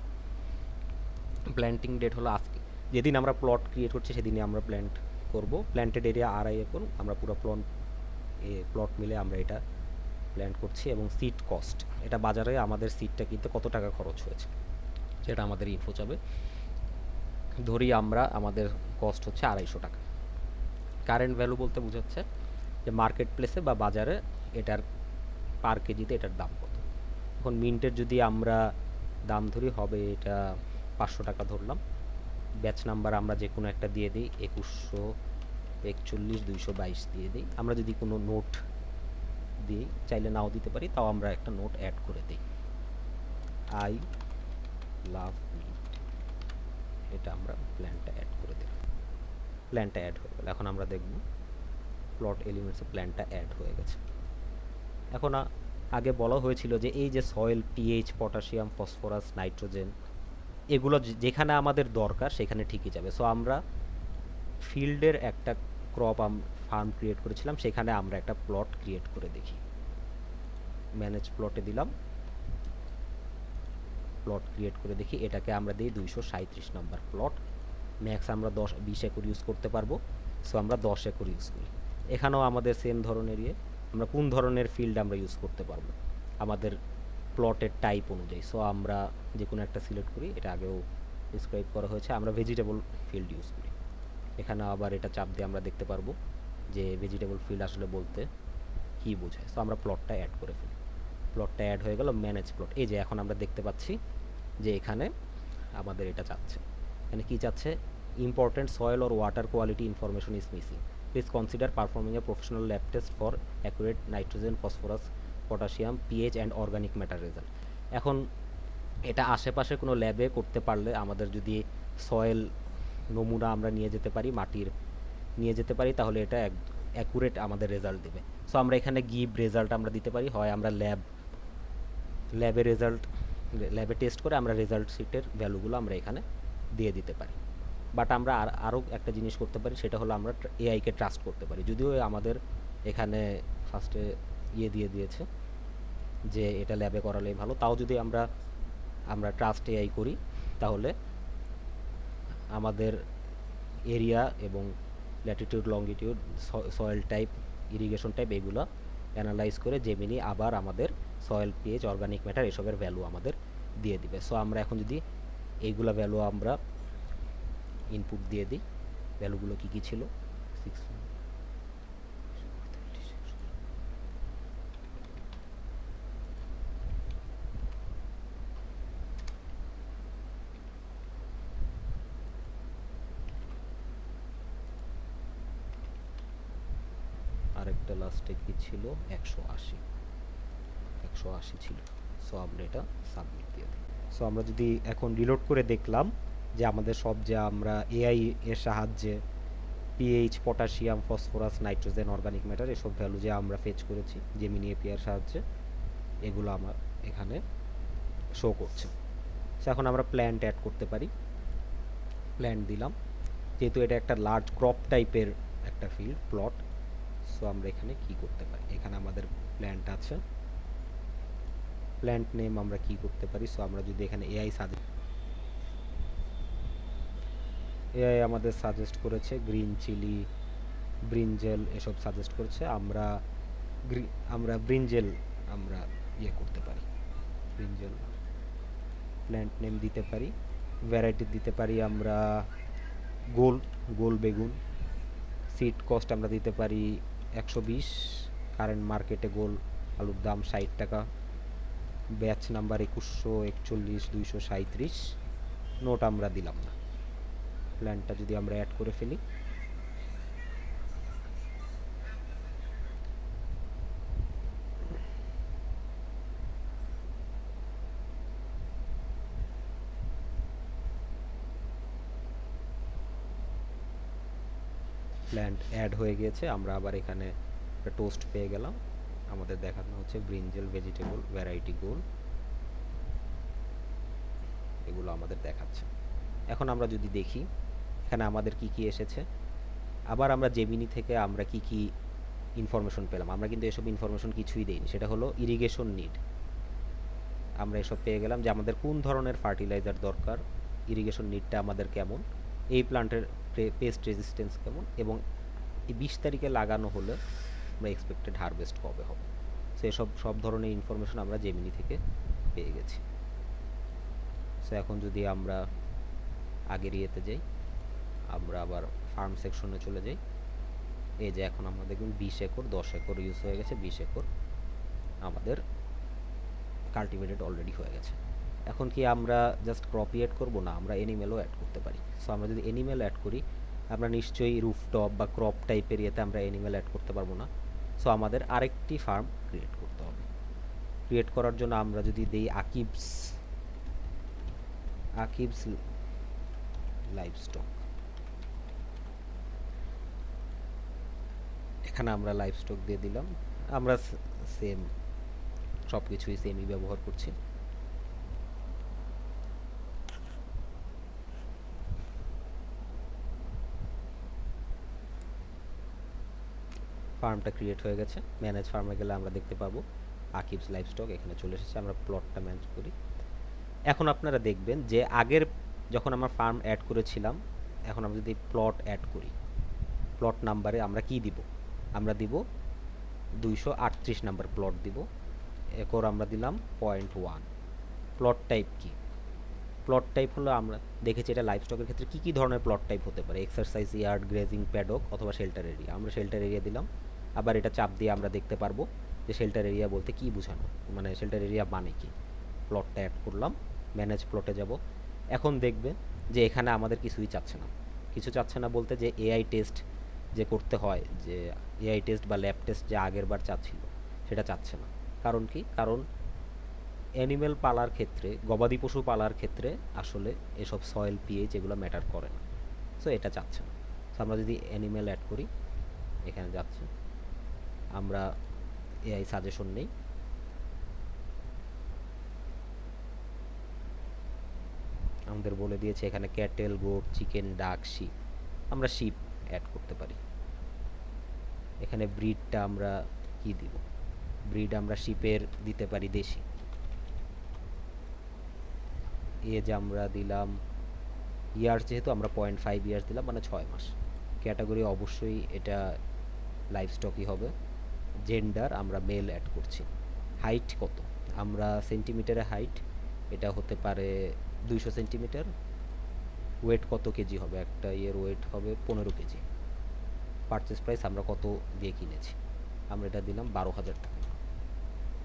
প্ল্যান্টিং ডেট হলো আজকে, যেদিন আমরা প্লট ক্রিয়েট করছি সেদিনই আমরা প্ল্যান্ট করব। প্ল্যান্টেড এরিয়া 2.5 একর, আমরা পুরো প্লট মিলে আমরা এটা প্ল্যান্ট করছি, এবং সিড কস্ট, এটা বাজারে আমাদের সিডটা কিনতে কত টাকা খরচ হয়েছে সেটা আমাদের ইনফো চাবে। ধরি আমরা আমাদের কস্ট হচ্ছে 250 টাকা। কারেন্ট ভ্যালু বলতে বোঝাচ্ছে যে মার্কেট প্লেসে বা বাজারে এটার পার কেজিতে এটার দাম কত। এখন মিন্টের যদি আমরা দাম ধরি, হবে এটা 500 টাকা ধরলাম। ব্যাচ নাম্বার আমরা যে কোনো একটা দিয়ে দিই, 2141 222 দিয়ে দিই। আমরা যদি কোনো নোট দিই, চাইলে নাও দিতে পারি, তাও আমরা একটা নোট অ্যাড করে দিই, আই লাভ মিন্ট, এটা আমরা প্ল্যানটা অ্যাড করে দিই। প্ল্যানটা অ্যাড হয়ে গেল। এখন আমরা দেখব প্লট এলিমেন্টসে প্ল্যানটা অ্যাড হয়ে গেছে। এখন আগে বলা হয়েছিল যে এই যে soil pH, potassium, phosphorus, nitrogen, এগুলো যেখানে আমাদের দরকার সেখানে ঠিকই যাবে। সো আমরা ফিল্ডের একটা ক্রপ ফার্ম ক্রিয়েট করেছিলাম, সেখানে আমরা একটা প্লট ক্রিয়েট করে দেখি। ম্যানেজ প্লটে দিলাম, প্লট ক্রিয়েট করে দেখি। এটাকে আমরা দিই 237 নম্বর প্লট। ম্যাক্স আমরা 20 একর ইউজ করতে পারবো, সো আমরা 10 একর ইউজ করি। এখানেও আমাদের সেম ধরনের আমরা কোন ধরনের ফিল্ড আমরা ইউজ করতে পারবো আমাদের প্লটের টাইপ অনুযায়ী। সো আমরা যে কোনো একটা সিলেক্ট করি, এটা আগেও ডিসক্রাইব করা হয়েছে। আমরা ভেজিটেবল ফিল্ড ইউজ করি। এখানে আবার এটা চাপ দিয়ে আমরা দেখতে পারবো যে ভেজিটেবল ফিল্ড আসলে বলতে কী বোঝায়। সো আমরা প্লটটা অ্যাড করে ফেলি। প্লটটা অ্যাড হয়ে গেল, ম্যানেজ প্লট। এই যে এখন আমরা দেখতে পাচ্ছি যে এখানে আমাদের এটা চাচ্ছে। এখানে কী চাচ্ছে? Important soil or water quality information is missing, please consider performing a professional lab test for accurate nitrogen, phosphorus, potassium, pH and organic matter result. এখন এটা আশেপাশে কোনো ল্যাবে করতে পারলে, আমাদের যদি সয়েল নমুনা আমরা নিয়ে যেতে পারি, মাটির নিয়ে যেতে পারি, তাহলে এটা অ্যাকুরেট আমাদের রেজাল্ট দেবে। সো আমরা এখানে গিভ রেজাল্ট আমরা দিতে পারি, হয় আমরা ল্যাবে টেস্ট করে আমরা রেজাল্ট শিটের ভ্যালুগুলো আমরা এখানে দিয়ে দিতে পারি। বাট আমরা আরও একটা জিনিস করতে পারি, সেটা হলো আমরা এআইকে ট্রাস্ট করতে পারি। যদিও আমাদের এখানে ফার্স্টে দিয়ে দিয়েছে যে এটা ল্যাবে করালেই ভালো, তাও যদি আমরা ট্রাস্ট এআই করি, তাহলে আমাদের এরিয়া এবং Latitude, longitude, soil type, irrigation type, এগুলো অ্যানালাইজ করে জেমিনি আবার আমাদের সয়েল পিএইচ, অর্গানিক ম্যাটার এসবের ভ্যালু আমাদের দিয়ে দিবে। সো আমরা এখন যদি এইগুলা ভ্যালু আমরা ইনপুট দিয়ে দিই, ভ্যালুগুলো কী কী ছিল, 6, আরেকটা লাস্টে কী ছিল, 180 ছিল। সো আমরা এটা সাবমিট দিয়ে দিই। সো আমরা যদি এখন রিলোড করে দেখলাম যে আমাদের সব যে আমরা এআই এর সাহায্যে pH, potassium, phosphorus, nitrogen, organic matter এসব ভ্যালু যে আমরা ফেচ করেছি জেমিনি এপিআইয়ের সাহায্যে, এগুলো আমার এখানে শো করছে। সো এখন আমরা প্ল্যান্ট অ্যাড করতে পারি। প্ল্যান্ট দিলাম, যেহেতু এটা একটা লার্জ ক্রপ টাইপের একটা ফিল্ড প্লট, সো আমরা এখানে কি করতে পারি, এখানে আমাদের প্ল্যান্ট আছে, প্ল্যান্ট নেম আমরা কি করতে পারি। সো আমরা যদি এখানে এআই আমাদের সাজেস্ট করেছে গ্রিন চিলি, ব্রিঞ্জেল এসব সাজেস্ট করেছে। আমরা ব্রিঞ্জেল আমরা করতে পারি, ব্রিঞ্জেল প্ল্যান্ট নেম দিতে পারি। ভ্যারাইটি দিতে পারি আমরা গোল বেগুন। সিড কস্ট আমরা দিতে পারি 120, কারেন্ট মার্কেটে গোল আলুর দাম 60 টাকা। Batch number 2141 237। নোট আমরা দিলাম না। প্ল্যানটা যদি আমরা অ্যাড করে ফেলি, প্ল্যান্ট অ্যাড হয়ে গিয়েছে। আমরা আবার এখানে একটা টোস্ট পেয়ে গেলাম, আমাদের দেখানো হচ্ছে ব্রিঞ্জেল, ভেজিটেবল, ভ্যারাইটি গোল, এগুলো আমাদের দেখাচ্ছে। এখন আমরা যদি দেখি এখানে আমাদের কি কি এসেছে, আবার আমরা জেমিনি থেকে আমরা কি কি ইনফরমেশন পেলাম। আমরা কিন্তু এসব ইনফরমেশন কিছুই দেইনি, সেটা হলো ইরিগেশন নিড। আমরা এসব পেয়ে গেলাম যে আমাদের কোন ধরনের ফার্টিলাইজার দরকার, ইরিগেশন নিডটা আমাদের কেমন, এই প্লান্টের পেস্ট রেজিস্ট্যান্স কেমন, এবং এই 20 তারিখে লাগানো হলে আমরা এক্সপেক্টেড হারভেস্ট কবে হবে। সো এসব সব ধরনের ইনফরমেশন আমরা জেমিনি থেকে পেয়ে গেছি। সো এখন যদি আমরা আগের ইয়েতে যাই, আমরা আবার ফার্ম সেকশনে চলে যাই। এই যে এখন আমরা দেখুন 20 একর 10 একর ইউজ হয়ে গেছে, 20 একর আমাদের কাল্টিভেটেড অলরেডি হয়ে গেছে। এখন কি আমরা জাস্ট ক্রপই অ্যাড করবো? না, আমরা এনিমেলও অ্যাড করতে পারি। সো আমরা যদি এনিমেল অ্যাড করি, আমরা নিশ্চয়ই রুফটপ বা ক্রপ টাইপের ইয়েতে আমরা এনিমেল অ্যাড করতে পারবো না। সো আমাদের আরেকটি ফার্ম ক্রিয়েট করতে হবে। ক্রিয়েট করার জন্য আমরা যদি দিই আকিবস লাইভস্টক, এখানে আমরা লাইভস্টক দিয়ে দিলাম। আমরা সেম সব কিছুই সেমই ব্যবহার করছি। ফার্মটা ক্রিয়েট হয়ে গেছে। ম্যানেজ ফার্মে গেলে আমরা দেখতে পাবো আকিবস লাইভস্টক এখানে চলে এসেছে। আমরা প্লটটা ম্যানেজ করি। এখন আপনারা দেখবেন যে আগের যখন আমরা ফার্ম অ্যাড করেছিলাম, এখন আমরা যদি প্লট অ্যাড করি, প্লট নাম্বারে আমরা কি দিব? আমরা দিব 238 নাম্বার প্লট দিব। একর আমরা দিলাম 0.1। প্লট টাইপ কি? প্লট টাইপ হলো আমরা দেখেছি এটা লাইভস্টকের ক্ষেত্রে কী কী ধরনের প্লট টাইপ হতে পারে, এক্সারসাইজ ইয়ার্ড, গ্রেজিং প্যাডক অথবা শেল্টার এরিয়া। আমরা শেল্টার এরিয়া দিলাম। আবার এটা চাপ দিয়ে আমরা দেখতে পারবো যে শেল্টার এরিয়া বলতে কী বোঝানো, মানে শেল্টার এরিয়া মানে কি। প্লটটা অ্যাড করলাম, ম্যানেজ প্লটে যাব। এখন দেখবে যে এখানে আমাদের কিছুই চাচ্ছে না। কিছু চাচ্ছে না বলতে যে এআই টেস্ট যে করতে হয়, যে এআই টেস্ট বা ল্যাব টেস্ট যে আগের বার চাচ্ছিল সেটা চাচ্ছে না। কারণ কি? কারণ অ্যানিমেল পালার ক্ষেত্রে, গবাদি পশু পালার ক্ষেত্রে আসলে এসব সয়েল পিএইচ এগুলো ম্যাটার করে না। সো এটা চাচ্ছে না। সো আমরা যদি অ্যানিমেল অ্যাড করি, এখানে যাচ্ছে, আমরা এআই সাজেশন নেই। আমাদের বলে দিয়েছে এখানে ক্যাটেল, গোট, চিকেন, ডাক, শিপ। আমরা শিপ অ্যাড করতে পারি। এখানে ব্রিডটা আমরা কি দিব? ব্রিড আমরা শিপের দিতে পারি দেশি। এজ আমরা দিলাম ইয়ার্স, যেহেতু আমরা 0.5 ইয়ার্স দিলাম, মানে 6 মাস। ক্যাটাগরি অবশ্যই এটা লাইভস্টকই হবে। জেন্ডার আমরা মেল অ্যাড করছি। হাইট কত? আমরা সেন্টিমিটারে হাইট, এটা হতে পারে 200 সেন্টিমিটার। ওয়েট কত কেজি হবে? একটা ইয়ের ওয়েট হবে 15 কেজি। পারচেস প্রাইস আমরা কত দিয়ে কিনেছি? আমরা এটা দিলাম 12,000 টাকা।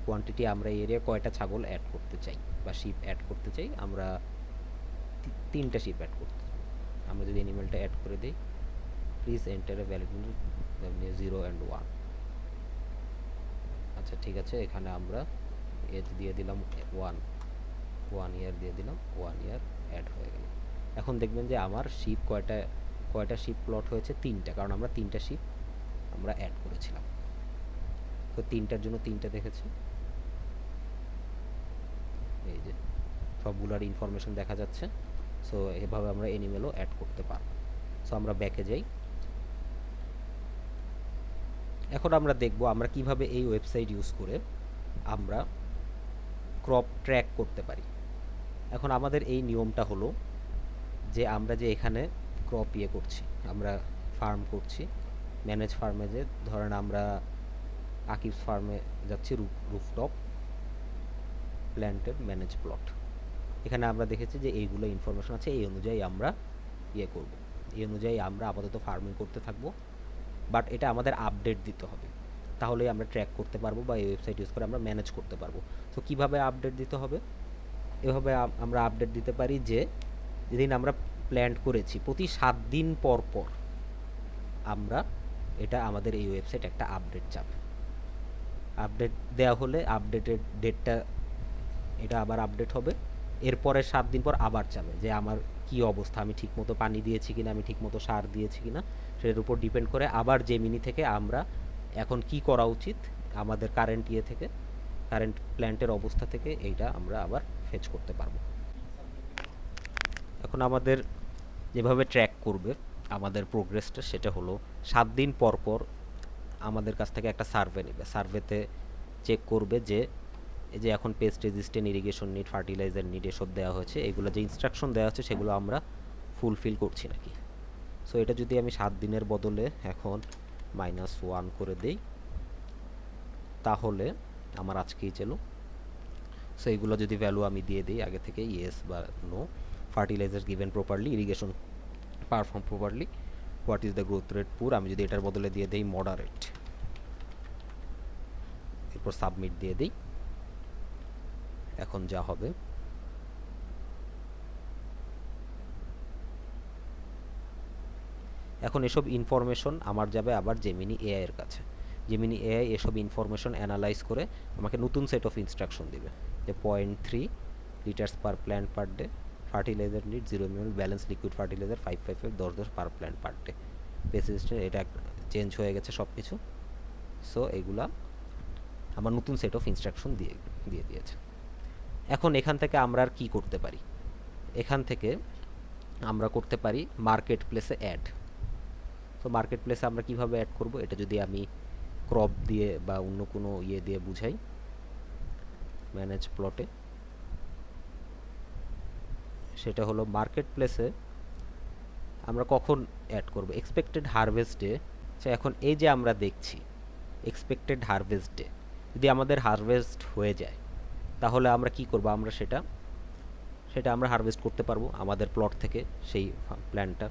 কোয়ান্টিটি আমরা এরিয়া কয়টা ছাগল অ্যাড করতে চাই বা শিপ অ্যাড করতে চাই? আমরা 3টা শিপ অ্যাড করতে চাই। আমরা যদি অ্যানিমেলটা অ্যাড করে দিই, please enter a valid 0 and 1। আচ্ছা ঠিক আছে, এখানে আমরা এজ দিয়ে দিলাম 1 ইয়ার দিয়ে দিলাম, 1 ইয়ার অ্যাড হয়ে গেল। এখন দেখবেন যে আমার শিপ কয়টা শিপ প্লট হয়েছে? 3টা, কারণ আমরা 3টা শিপ আমরা অ্যাড করেছিলাম। তো 3টার জন্য 3টা দেখেছে। এই যে সবগুলোর ইনফরমেশন দেখা যাচ্ছে। সো এভাবে আমরা অ্যানিমেলও অ্যাড করতে পারবো। সো আমরা ব্যাকে যাই। এখন আমরা দেখব আমরা কিভাবে এই ওয়েবসাইট ইউজ করে আমরা ক্রপ ট্র্যাক করতে পারি। এখন আমাদের এই নিয়মটা হলো যে আমরা যে এখানে ক্রপ ইয়ে করছি, আমরা ফার্ম করছি, ম্যানেজ ফার্মে যে ধরেন আমরা আকিবস ফার্মে যাচ্ছি, রুফটপ প্ল্যান্টেড ম্যানেজ প্লট। এখানে আমরা দেখেছি যে এইগুলো ইনফরমেশন আছে, এই অনুযায়ী আমরা ইয়ে করব, এই অনুযায়ী আমরা আপাতত ফার্মিং করতে থাকবো। বাট এটা আমাদের আপডেট দিতে হবে, তাহলেই আমরা ট্র্যাক করতে পারবো বা এই ওয়েবসাইট ইউজ করে আমরা ম্যানেজ করতে পারবো। তো কীভাবে আপডেট দিতে হবে? এভাবে আমরা আপডেট দিতে পারি যে যেদিন আমরা প্ল্যান্ট করেছি প্রতি 7 দিন পর পর আমরা এটা আমাদের এই ওয়েবসাইট একটা আপডেট চাবে। আপডেট দেওয়া হলে আপডেটেড ডেটটা এটা আবার আপডেট হবে। এরপরে 7 দিন পর আবার চাবে যে আমার কি অবস্থা, আমি ঠিকমতো পানি দিয়েছি কিনা, আমি ঠিকমতো সার দিয়েছি কিনা, সেটার উপর ডিপেন্ড করে আবার জেমিনি থেকে আমরা এখন কি করা উচিত আমাদের কারেন্ট ইয়ে থেকে, কারেন্ট প্ল্যান্টের অবস্থা থেকে এইটা আমরা আবার ফেচ করতে পারবো। এখন আমাদের যেভাবে ট্র্যাক করবে আমাদের প্রোগ্রেসটা, সেটা হলো 7 দিন পর পর আমাদের কাছ থেকে একটা সার্ভে নেবে। সার্ভেতে চেক করবে যে এই যে এখন pest resistant, irrigation need, fertiliser need এসব দেওয়া হয়েছে, এগুলো যে ইনস্ট্রাকশন দেওয়া হচ্ছে সেগুলো আমরা ফুলফিল করছি নাকি। সো এটা যদি আমি 7 দিনের বদলে এখন -1 করে দেই, তাহলে আমার আজকেই ছিল। সো এইগুলো যদি ভ্যালু আমি দিয়ে দিই আগে থেকে, ইয়েস বা no, fertiliser given properly, irrigation perform properly, what is the growth rate poor, আমি যদি এটার বদলে দিয়ে দিই মডারেট, এরপর সাবমিট দিয়ে দিই। এখন যা হবে, এখন এসব ইনফরমেশন আমার যাবে আবার জেমিনি এআই এর কাছে। জেমিনি এআই এসব ইনফরমেশন অ্যানালাইজ করে আমাকে নতুন সেট অফ ইনস্ট্রাকশন দিবে, যে 0.3 litres per plant per day, fertiliser need 0 ml, balance liquid fertiliser 555 10 per plant per day. বেসিসে এটা চেঞ্জ হয়ে গেছে সব কিছু। সো এগুলা আমার নতুন সেট অফ ইনস্ট্রাকশন দিয়ে দিয়েছে। এখন এখান থেকে আমরা আর কি করতে পারি? এখান থেকে আমরা করতে পারি মার্কেট প্লেসে অ্যাড। তো মার্কেট প্লেসে আমরা কিভাবে অ্যাড করব, এটা যদি আমি ক্রপ দিয়ে বা অন্য কোনো ইয়ে দিয়ে বুঝাই, ম্যানেজ প্লটে, সেটা হলো মার্কেট প্লেসে আমরা কখন অ্যাড করব, এক্সপেক্টেড হারভেস্ট ডে। এখন এই যে আমরা দেখছি এক্সপেক্টেড হারভেস্ট ডে, যদি আমাদের হারভেস্ট হয়ে যায় তাহলে আমরা কি করব, আমরা সেটা আমরা হারভেস্ট করতে পারবো আমাদের প্লট থেকে সেই প্ল্যানটা।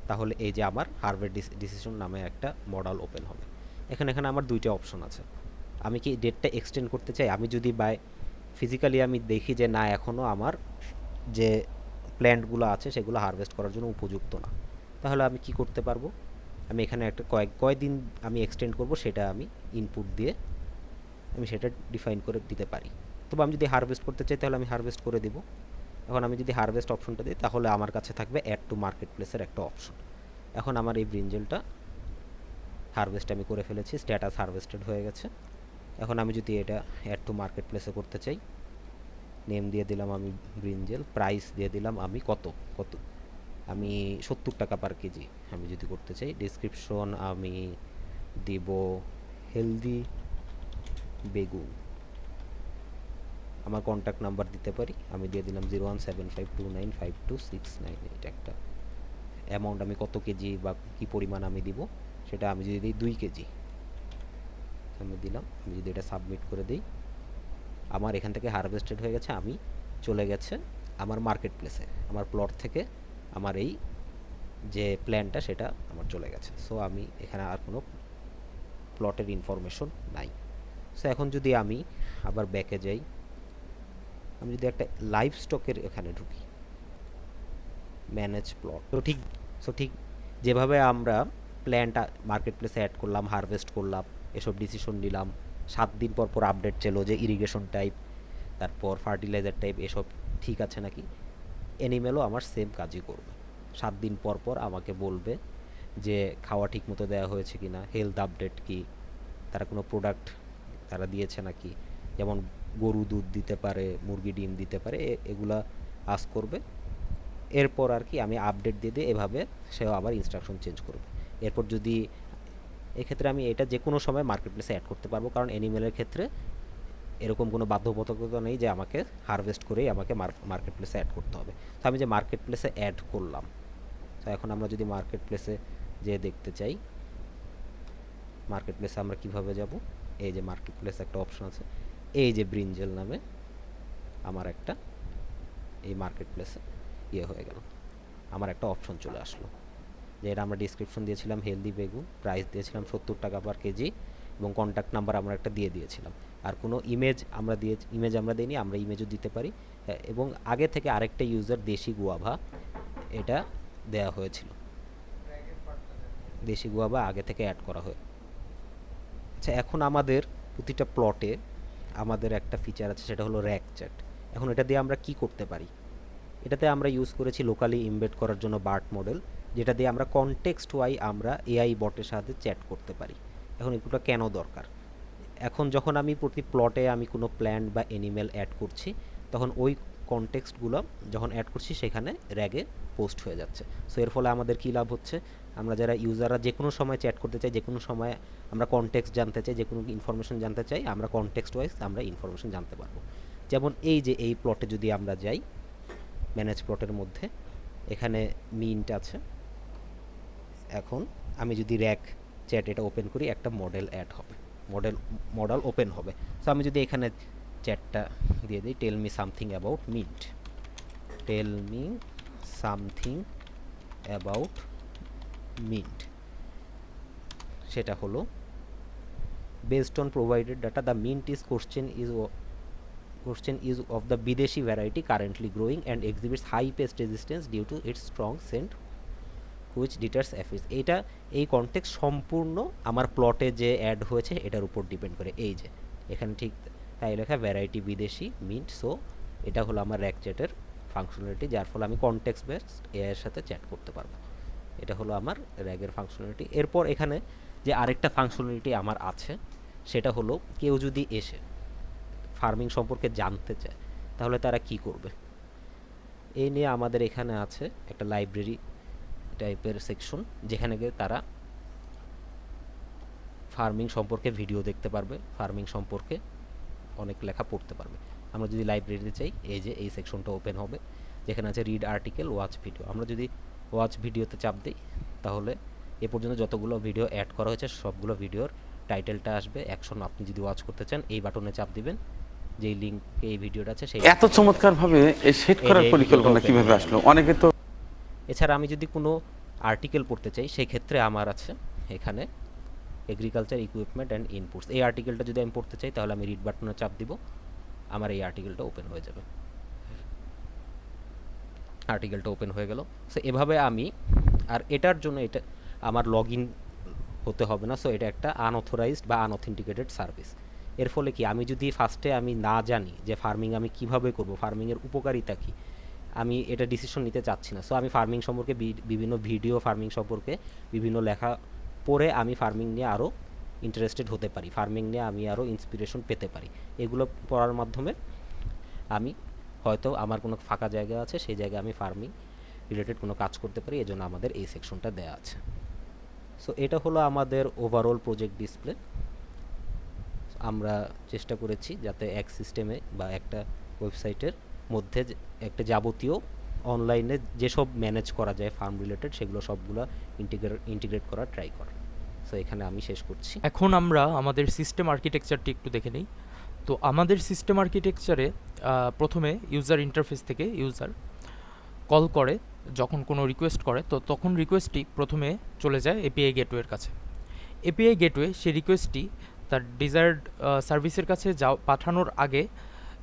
তাহলে এই যে আমার হারভেস্ট ডিসিশন নামে একটা মডেল ওপেন হবে। এখানে আমার দুইটা অপশন আছে। আমি কি ডেটটা এক্সটেন্ড করতে চাই, আমি যদি বাই ফিজিক্যালি আমি দেখি যে না এখনও আমার যে প্ল্যান্টগুলো আছে সেগুলো হারভেস্ট করার জন্য উপযুক্ত না, তাহলে আমি কি করতে পারবো, আমি এখানে একটা কয়দিন আমি এক্সটেন্ড করব সেটা আমি ইনপুট দিয়ে আমি সেটা ডিফাইন করে দিতে পারি। তবে আমি যদি হারভেস্ট করতে চাই তাহলে আমি হারভেস্ট করে দিব। এখন আমি যদি হারভেস্ট অপশনটা দিই তাহলে আমার কাছে থাকবে অ্যাড টু মার্কেট প্লেসের একটা অপশন। এখন আমার এই ব্রিঞ্জেলটা হারভেস্ট আমি করে ফেলেছি, স্ট্যাটাস হারভেস্টেড হয়ে গেছে। এখন আমি যদি এটা অ্যাড টু মার্কেট প্লেসে করতে চাই, নেম দিয়ে দিলাম আমি ব্রিঞ্জেল, প্রাইস দিয়ে দিলাম আমি কত আমি 70 টাকা পার কেজি আমি যদি করতে চাই। ডিসক্রিপশন আমি দিব হেলদি বেগুন। আমার কন্ট্যাক্ট নাম্বার দিতে পারি, আমি দিয়ে দিলাম 01752952698। একটা অ্যামাউন্ট আমি কত কেজি বা কী পরিমাণ আমি দিব সেটা আমি যদি দিই 2 কেজি আমি দিলাম। আমি যদি এটা সাবমিট করে দিই, আমার এখান থেকে হারভেস্টেড হয়ে গেছে, আমি চলে গেছে আমার মার্কেট প্লেসে, আমার প্লট থেকে আমার এই যে প্ল্যানটা সেটা আমার চলে গেছে। সো আমি এখানে আর কোনো প্লটের ইনফরমেশন নাই। সো এখন যদি আমি আবার ব্যাকে যাই, আমি যদি একটা লাইভ স্টকের এখানে ঢুকি, ম্যানেজ প্লট, ঠিক যেভাবে আমরা প্ল্যানটা মার্কেট প্লেসে অ্যাড করলাম, হারভেস্ট করলাম, এসব ডিসিশন নিলাম, 7 দিন পর পর আপডেট ছিল যে ইরিগেশন টাইপ, তারপর ফার্টিলাইজার টাইপ এসব ঠিক আছে নাকি, অ্যানিমেলও আমার সেম কাজই করবে। 7 দিন পর পর আমাকে বলবে যে খাওয়া ঠিক মতো দেওয়া হয়েছে কি না, হেলথ আপডেট কি, তারা কোনো প্রোডাক্ট তারা দিয়েছে নাকি, যেমন গরু দুধ দিতে পারে, মুরগি ডিম দিতে পারে, এগুলা আস করবে। এরপর আর কি আমি আপডেট দিয়ে দিয়ে এভাবে সেও আবার ইনস্ট্রাকশন চেঞ্জ করবে। এরপর যদি এক্ষেত্রে আমি এটা যে কোনো সময় মার্কেট প্লেসে অ্যাড করতে পারবো, কারণ অ্যানিমেলের ক্ষেত্রে এরকম কোনো বাধ্যবাধকতা নেই যে আমাকে হারভেস্ট করেই আমাকে মার্কেট প্লেসে অ্যাড করতে হবে। তো আমি যে মার্কেট প্লেসে অ্যাড করলাম, তো এখন আমরা যদি মার্কেট প্লেসে যে দেখতে চাই, মার্কেট প্লেসে আমরা কিভাবে যাব, এই যে মার্কেট প্লেসে একটা অপশন আছে, এই যে ব্রিঞ্জেল নামে আমার একটা এই মার্কেট প্লেসে ইয়ে হয়ে গেল, আমার একটা অপশন চলে আসলো, যে এটা আমরা ডিসক্রিপশন দিয়েছিলাম হেলদি বেগুন, প্রাইস দিয়েছিলাম 70 টাকা পার কেজি, এবং কন্ট্যাক্ট নাম্বার আমরা একটা দিয়ে দিয়েছিলাম। আর কোনো ইমেজ আমরা দিইনি, আমরা ইমেজও দিতে পারি। এবং আগে থেকে আরেকটা ইউজার দেশি গুয়াভা এটা দেওয়া হয়েছিল, দেশি গুয়াভা আগে থেকে অ্যাড করা হয়। আচ্ছা, এখন আমাদের প্রতিটা প্লটে আমাদের একটা ফিচার আছে, সেটা হলো র্যাক চ্যাট। এখন এটা দিয়ে আমরা কি করতে পারি, এটাতে আমরা ইউজ করেছি লোকালি ইমবেড করার জন্য বার্ট মডেল, যেটা দিয়ে আমরা কনটেক্সট ওয়াই আমরা এআই বটের সাথে চ্যাট করতে পারি। এখন এগুলো কেন দরকার, এখন যখন আমি প্রতি প্লটে আমি কোনো প্ল্যান্ট বা অ্যানিমেল অ্যাড করছি, তখন ওই কনটেক্সটগুলো যখন অ্যাড করছি সেখানে র্যাগে পোস্ট হয়ে যাচ্ছে। সো এর ফলে আমাদের কী লাভ হচ্ছে, আমরা যারা ইউজাররা যে কোনো সময় চ্যাট করতে চাই, যে কোনো সময় আমরা কনটেক্সট জানতে চাই, যে কোনো ইনফরমেশন জানতে চাই, আমরা কনটেক্সট ওয়াইজ আমরা ইনফরমেশন জানতে পারবো। যেমন এই যে এই প্লটে যদি আমরা যাই, ম্যানেজ প্লটের মধ্যে এখানে মিন্ট আছে। এখন আমি যদি র্যাক চ্যাট এটা ওপেন করি, একটা মডেল অ্যাড হবে। মডেল ওপেন হবে। সো আমি যদি এখানে চ্যাটটা দিয়ে দিই, tell me something about mint, tell me something about mint, সেটা হলো based on provided data the mint is question is of the bideshi variety currently growing and exhibits high pest resistance due to its strong scent which deters aphids। এটা এই context সম্পূর্ণ আমার প্লটে যে add হয়েছে এটার উপর ডিপেন্ড করে। এই যে এখানে ঠিক তাই লেখা ভ্যারাইটি বিদেশি মিন্ট। সো এটা হলো আমার র্যাক চ্যাটের ফাংশনালিটি, যার ফলে আমি কনটেক্সট বেসড এআই এর সাথে চ্যাট করতে পারবো। এটা হলো আমার র্যাগের ফাংশনালিটি। এরপর এখানে যে আরেকটা ফাংশনালিটি আমার আছে সেটা হলো কেউ যদি এসে ফার্মিং সম্পর্কে জানতে চায় তাহলে তারা কি করবে, এই নিয়ে আমাদের এখানে আছে একটা লাইব্রেরি টাইপের সেকশন যেখানে গিয়ে তারা ফার্মিং সম্পর্কে ভিডিও দেখতে পারবে, ফার্মিং সম্পর্কে অনেক লেখা পড়তে পারবে। আমরা যদি লাইব্রেরিতে চাই এই যে এই সেকশনটা ওপেন হবে যেখানে আছে রিড আর্টিকেল ওয়াচ ভিডিও। আমরা যদি ওয়াচ ভিডিওতে চাপ দিই তাহলে এ পর্যন্ত যতগুলো ভিডিও অ্যাড করা হয়েছে সবগুলো ভিডিওর টাইটেলটা আসবে। অ্যাকশন আপনি যদি ওয়াচ করতে চান এই বাটনে চাপ দিবেন, যেই লিঙ্কে এই ভিডিওটা আছে সেই এত চমৎকারভাবে এই সেট করার পরিকল্পনা কিভাবে আসলো? অনেকে তো এছাড়া আমি যদি কোনো আর্টিকেল পড়তে চাই সেই ক্ষেত্রে আমার আছে এখানে এগ্রিকালচার ইকুইপমেন্ট অ্যান্ড ইনপুটস। এই আর্টিকেলটা যদি আমি পড়তে চাই তাহলে আমি রিড বাটনে চাপ দিব, আমার এই আর্টিকেলটা ওপেন হয়ে যাবে। আর্টিকেলটা ওপেন হয়ে গেল। সো এভাবে আমি, আর এটার জন্য এটা আমার লগ ইন হতে হবে না। সো এটা একটা আনঅথরাইজড বা আনঅথেন্টিকেটেড সার্ভিস। এর ফলে কি আমি যদি ফার্স্টে আমি না জানি যে ফার্মিং আমি কিভাবে করব, ফার্মিংয়ের উপকারিতা কী, আমি এটা ডিসিশন নিতে চাচ্ছি না। সো আমি ফার্মিং সম্পর্কে বিভিন্ন ভিডিও ফার্মিং সম্পর্কে বিভিন্ন লেখা পড়ে আমি ফার্মিং নিয়ে আরও ইন্টারেস্টেড হতে পারি, ফার্মিং নিয়ে আমি আরও ইন্সপিরেশন পেতে পারি। এগুলো পড়ার মাধ্যমে আমি হয়তো আমার কোনো ফাঁকা জায়গা আছে সেই জায়গায় আমি ফার্মিং রিলেটেড কোনো কাজ করতে পারি, এজন্য আমাদের এই সেকশনটা দেওয়া আছে। সো এটা হলো আমাদের ওভারঅল প্রজেক্ট ডিসপ্লে। আমরা চেষ্টা করেছি যাতে এক সিস্টেমে বা একটা ওয়েবসাইটের মধ্যে একটা যাবতীয় অনলাইনে যেসব ম্যানেজ করা যায় ফার্ম রিলেটেড সেগুলো সবগুলো ইন্টিগ্রেট করার ট্রাই করা। সো এখানে আমি শেষ করছি। এখন আমরা আমাদের সিস্টেম আর্কিটেকচারটি একটু দেখে নিই। তো আমাদের সিস্টেম আর্কিটেকচারে প্রথমে ইউজার ইন্টারফেস থেকে ইউজার কল করে, যখন কোনো রিকোয়েস্ট করে তো তখন রিকোয়েস্টটি প্রথমে চলে যায় এপিআই গেটওয়ের কাছে। এপিআই গেটওয়ে সেই রিকোয়েস্টটি তার ডিজায়ার্ড সার্ভিসের কাছে পাঠানোর আগে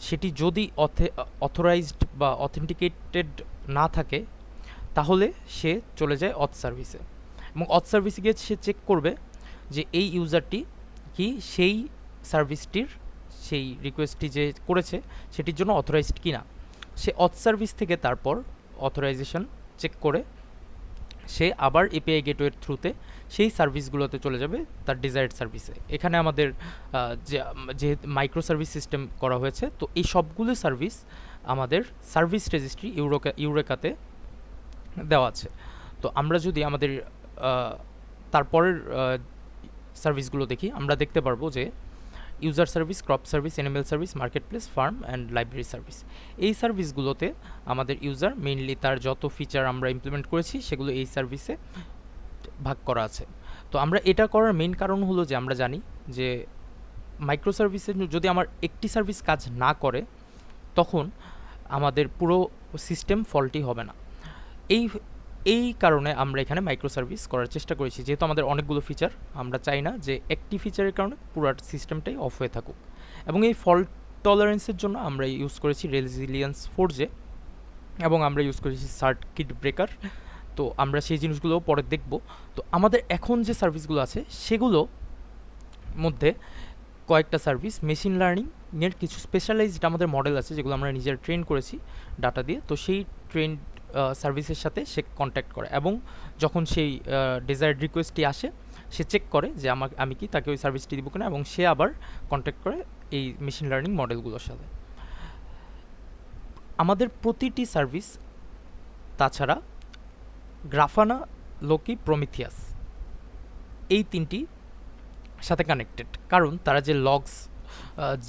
সেটি যদি অথরাইজড বা অথেন্টিকেটেড না থাকে তাহলে সে চলে যায় অথ সার্ভিসে, এবং অথ সার্ভিসে গিয়ে সে চেক করবে যে এই ইউজারটি কি সেই সার্ভিসটির, সেই রিকোয়েস্টটি যে করেছে সেটির জন্য অথরাইজড কি না। সে অথ সার্ভিস থেকে তারপর অথরাইজেশন চেক করে সে আবার এপিআই গেটওয়ের থ্রুতে সেই সার্ভিসগুলোতে চলে যাবে তার ডিজায়ার্ড সার্ভিসে। এখানে আমাদের যে মাইক্রো সার্ভিস সিস্টেম করা হয়েছে, তো এই সবগুলো সার্ভিস আমাদের সার্ভিস রেজিস্ট্রি ইউরেকাতে দেওয়া আছে। তো আমরা যদি আমাদের তারপরের সার্ভিসগুলো দেখি, আমরা দেখতে পারবো যে user service, crop service, animal service, market place, farm and library service. এই সার্ভিসগুলোতে আমাদের ইউজার মেইনলি তার যত ফিচার আমরা ইমপ্লিমেন্ট করেছি সেগুলো এই সার্ভিসে ভাগ করা আছে। তো আমরা এটা করার মেইন কারণ হলো যে আমরা জানি যে মাইক্রো সার্ভিসে যদি আমার একটি সার্ভিস কাজ না করে তখন আমাদের পুরো সিস্টেম ফল্টি হবে না। এই কারণে আমরা এখানে মাইক্রো সার্ভিস করার চেষ্টা করেছি, যেহেতু আমাদের অনেকগুলো ফিচার, আমরা চাই না যে একটি ফিচারের কারণে পুরো সিস্টেমটাই অফ হয়ে থাকুক। এবং এই ফল্ট টলারেন্সের জন্য আমরা ইউজ করেছি রেজিলিয়েন্স 4J এবং আমরা ইউজ করেছি সার্কিট ব্রেকার। তো আমরা সেই জিনিসগুলো পরে দেখব। তো আমাদের এখন যে সার্ভিসগুলো আছে সেগুলো মধ্যে কয়েকটা সার্ভিস মেশিন লার্নিংয়ের কিছু স্পেশালাইজড আমাদের মডেল আছে যেগুলো আমরা নিজের ট্রেন করেছি ডাটা দিয়ে। তো সেই ট্রেন সার্ভিসের সাথে সে কন্ট্যাক্ট করে এবং যখন সেই ডিজায়ার্ড রিকোয়েস্টটি আসে সে চেক করে যে আমি কি তাকে ওই সার্ভিসটি দিব কিনা, এবং সে আবার কন্ট্যাক্ট করে এই মেশিন লার্নিং মডেলগুলোর সাথে। আমাদের প্রতিটি সার্ভিস তাছাড়া গ্রাফানা, লোকি, প্রমিথিয়াস এই তিনটি সাথে কানেক্টেড, কারণ তারা যে লগস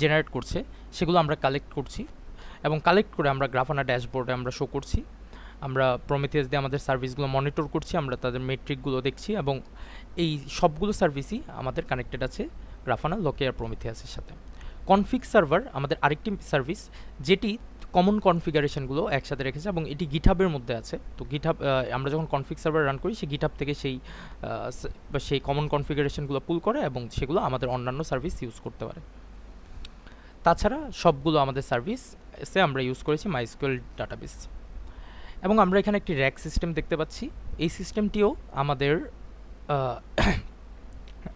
জেনারেট করছে সেগুলো আমরা কালেক্ট করছি এবং কালেক্ট করে আমরা গ্রাফানা ড্যাশবোর্ডে আমরা শো করছি। আমরা প্রমিথিয়াস দিয়ে আমাদের সার্ভিসগুলো মনিটর করছি, আমরা তাদের মেট্রিকগুলো দেখছি এবং এই সবগুলো সার্ভিসই আমাদের কানেক্টেড আছে গ্রাফানা, লোকিয়ার, প্রমিথিয়াসের সাথে। কনফিগ সার্ভার আমাদের আরেকটি সার্ভিস যেটি কমন কনফিগারেশনগুলো একসাথে রেখেছে এবং এটি গিটহাবের মধ্যে আছে। তো গিটহাব আমরা যখন কনফিগ সার্ভার রান করি সেই গিটহাব থেকে সেই কমন কনফিগারেশনগুলো পুল করে এবং সেগুলো আমাদের অন্যান্য সার্ভিস ইউজ করতে পারে। তাছাড়া সবগুলো আমাদের সার্ভিসে আমরা ইউজ করেছি মাইস্কুয়েল ডাটাবেস। এবং আমরা এখানে একটি র্যাক সিস্টেম দেখতে পাচ্ছি। এই সিস্টেমটিও আমাদের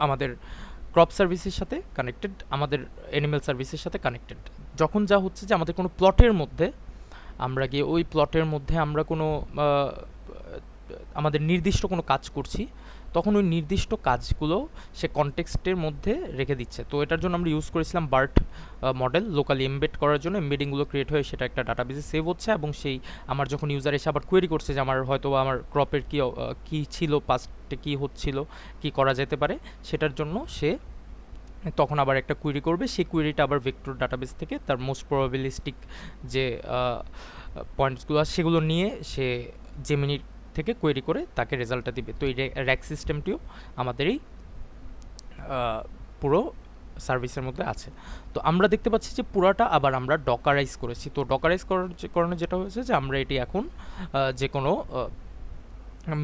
আমাদের ক্রপ সার্ভিসের সাথে কানেক্টেড, আমাদের অ্যানিম্যাল সার্ভিসের সাথে কানেক্টেড। যখন যা হচ্ছে যে আমাদের কোনো প্লটের মধ্যে আমরা গিয়ে ওই প্লটের মধ্যে আমরা কোনো আমাদের নির্দিষ্ট কোনো কাজ করছি, তখন ওই নির্দিষ্ট কাজগুলো সে কনটেক্সটের মধ্যে রেখে দিচ্ছে। তো এটার জন্য আমরা ইউজ করেছিলাম বার্ট মডেল লোকালি এমবেড করার জন্য। এমবেডিংগুলো ক্রিয়েট হয়ে সেটা একটা ডাটাবেসে সেভ হচ্ছে এবং সেই আমার যখন ইউজার এসে আবার কোয়েরি করছে যে আমার হয়তো আমার ক্রপের কী ছিল, পাস্টে কী হচ্ছিল, কী করা যেতে পারে, সেটার জন্য সে তখন আবার একটা কুয়েরি করবে। সেই কুয়েরিটা আবার ভেক্টর ডাটাবেস থেকে তার মোস্ট প্রবাবিলিস্টিক যে পয়েন্টসগুলো আছে সেগুলো নিয়ে সে জেমিনি থেকে কোয়েরি করে তাকে রেজাল্টটা দিবে। তো এই র্যাক সিস্টেমটিও আমাদের এই পুরো সার্ভিসের মধ্যে আছে। তো আমরা দেখতে পাচ্ছি যে পুরাটা আবার আমরা ডকারাইজ করেছি। তো ডকারাইজ করানো যেটা হয়েছে যে আমরা এটি এখন যে কোনো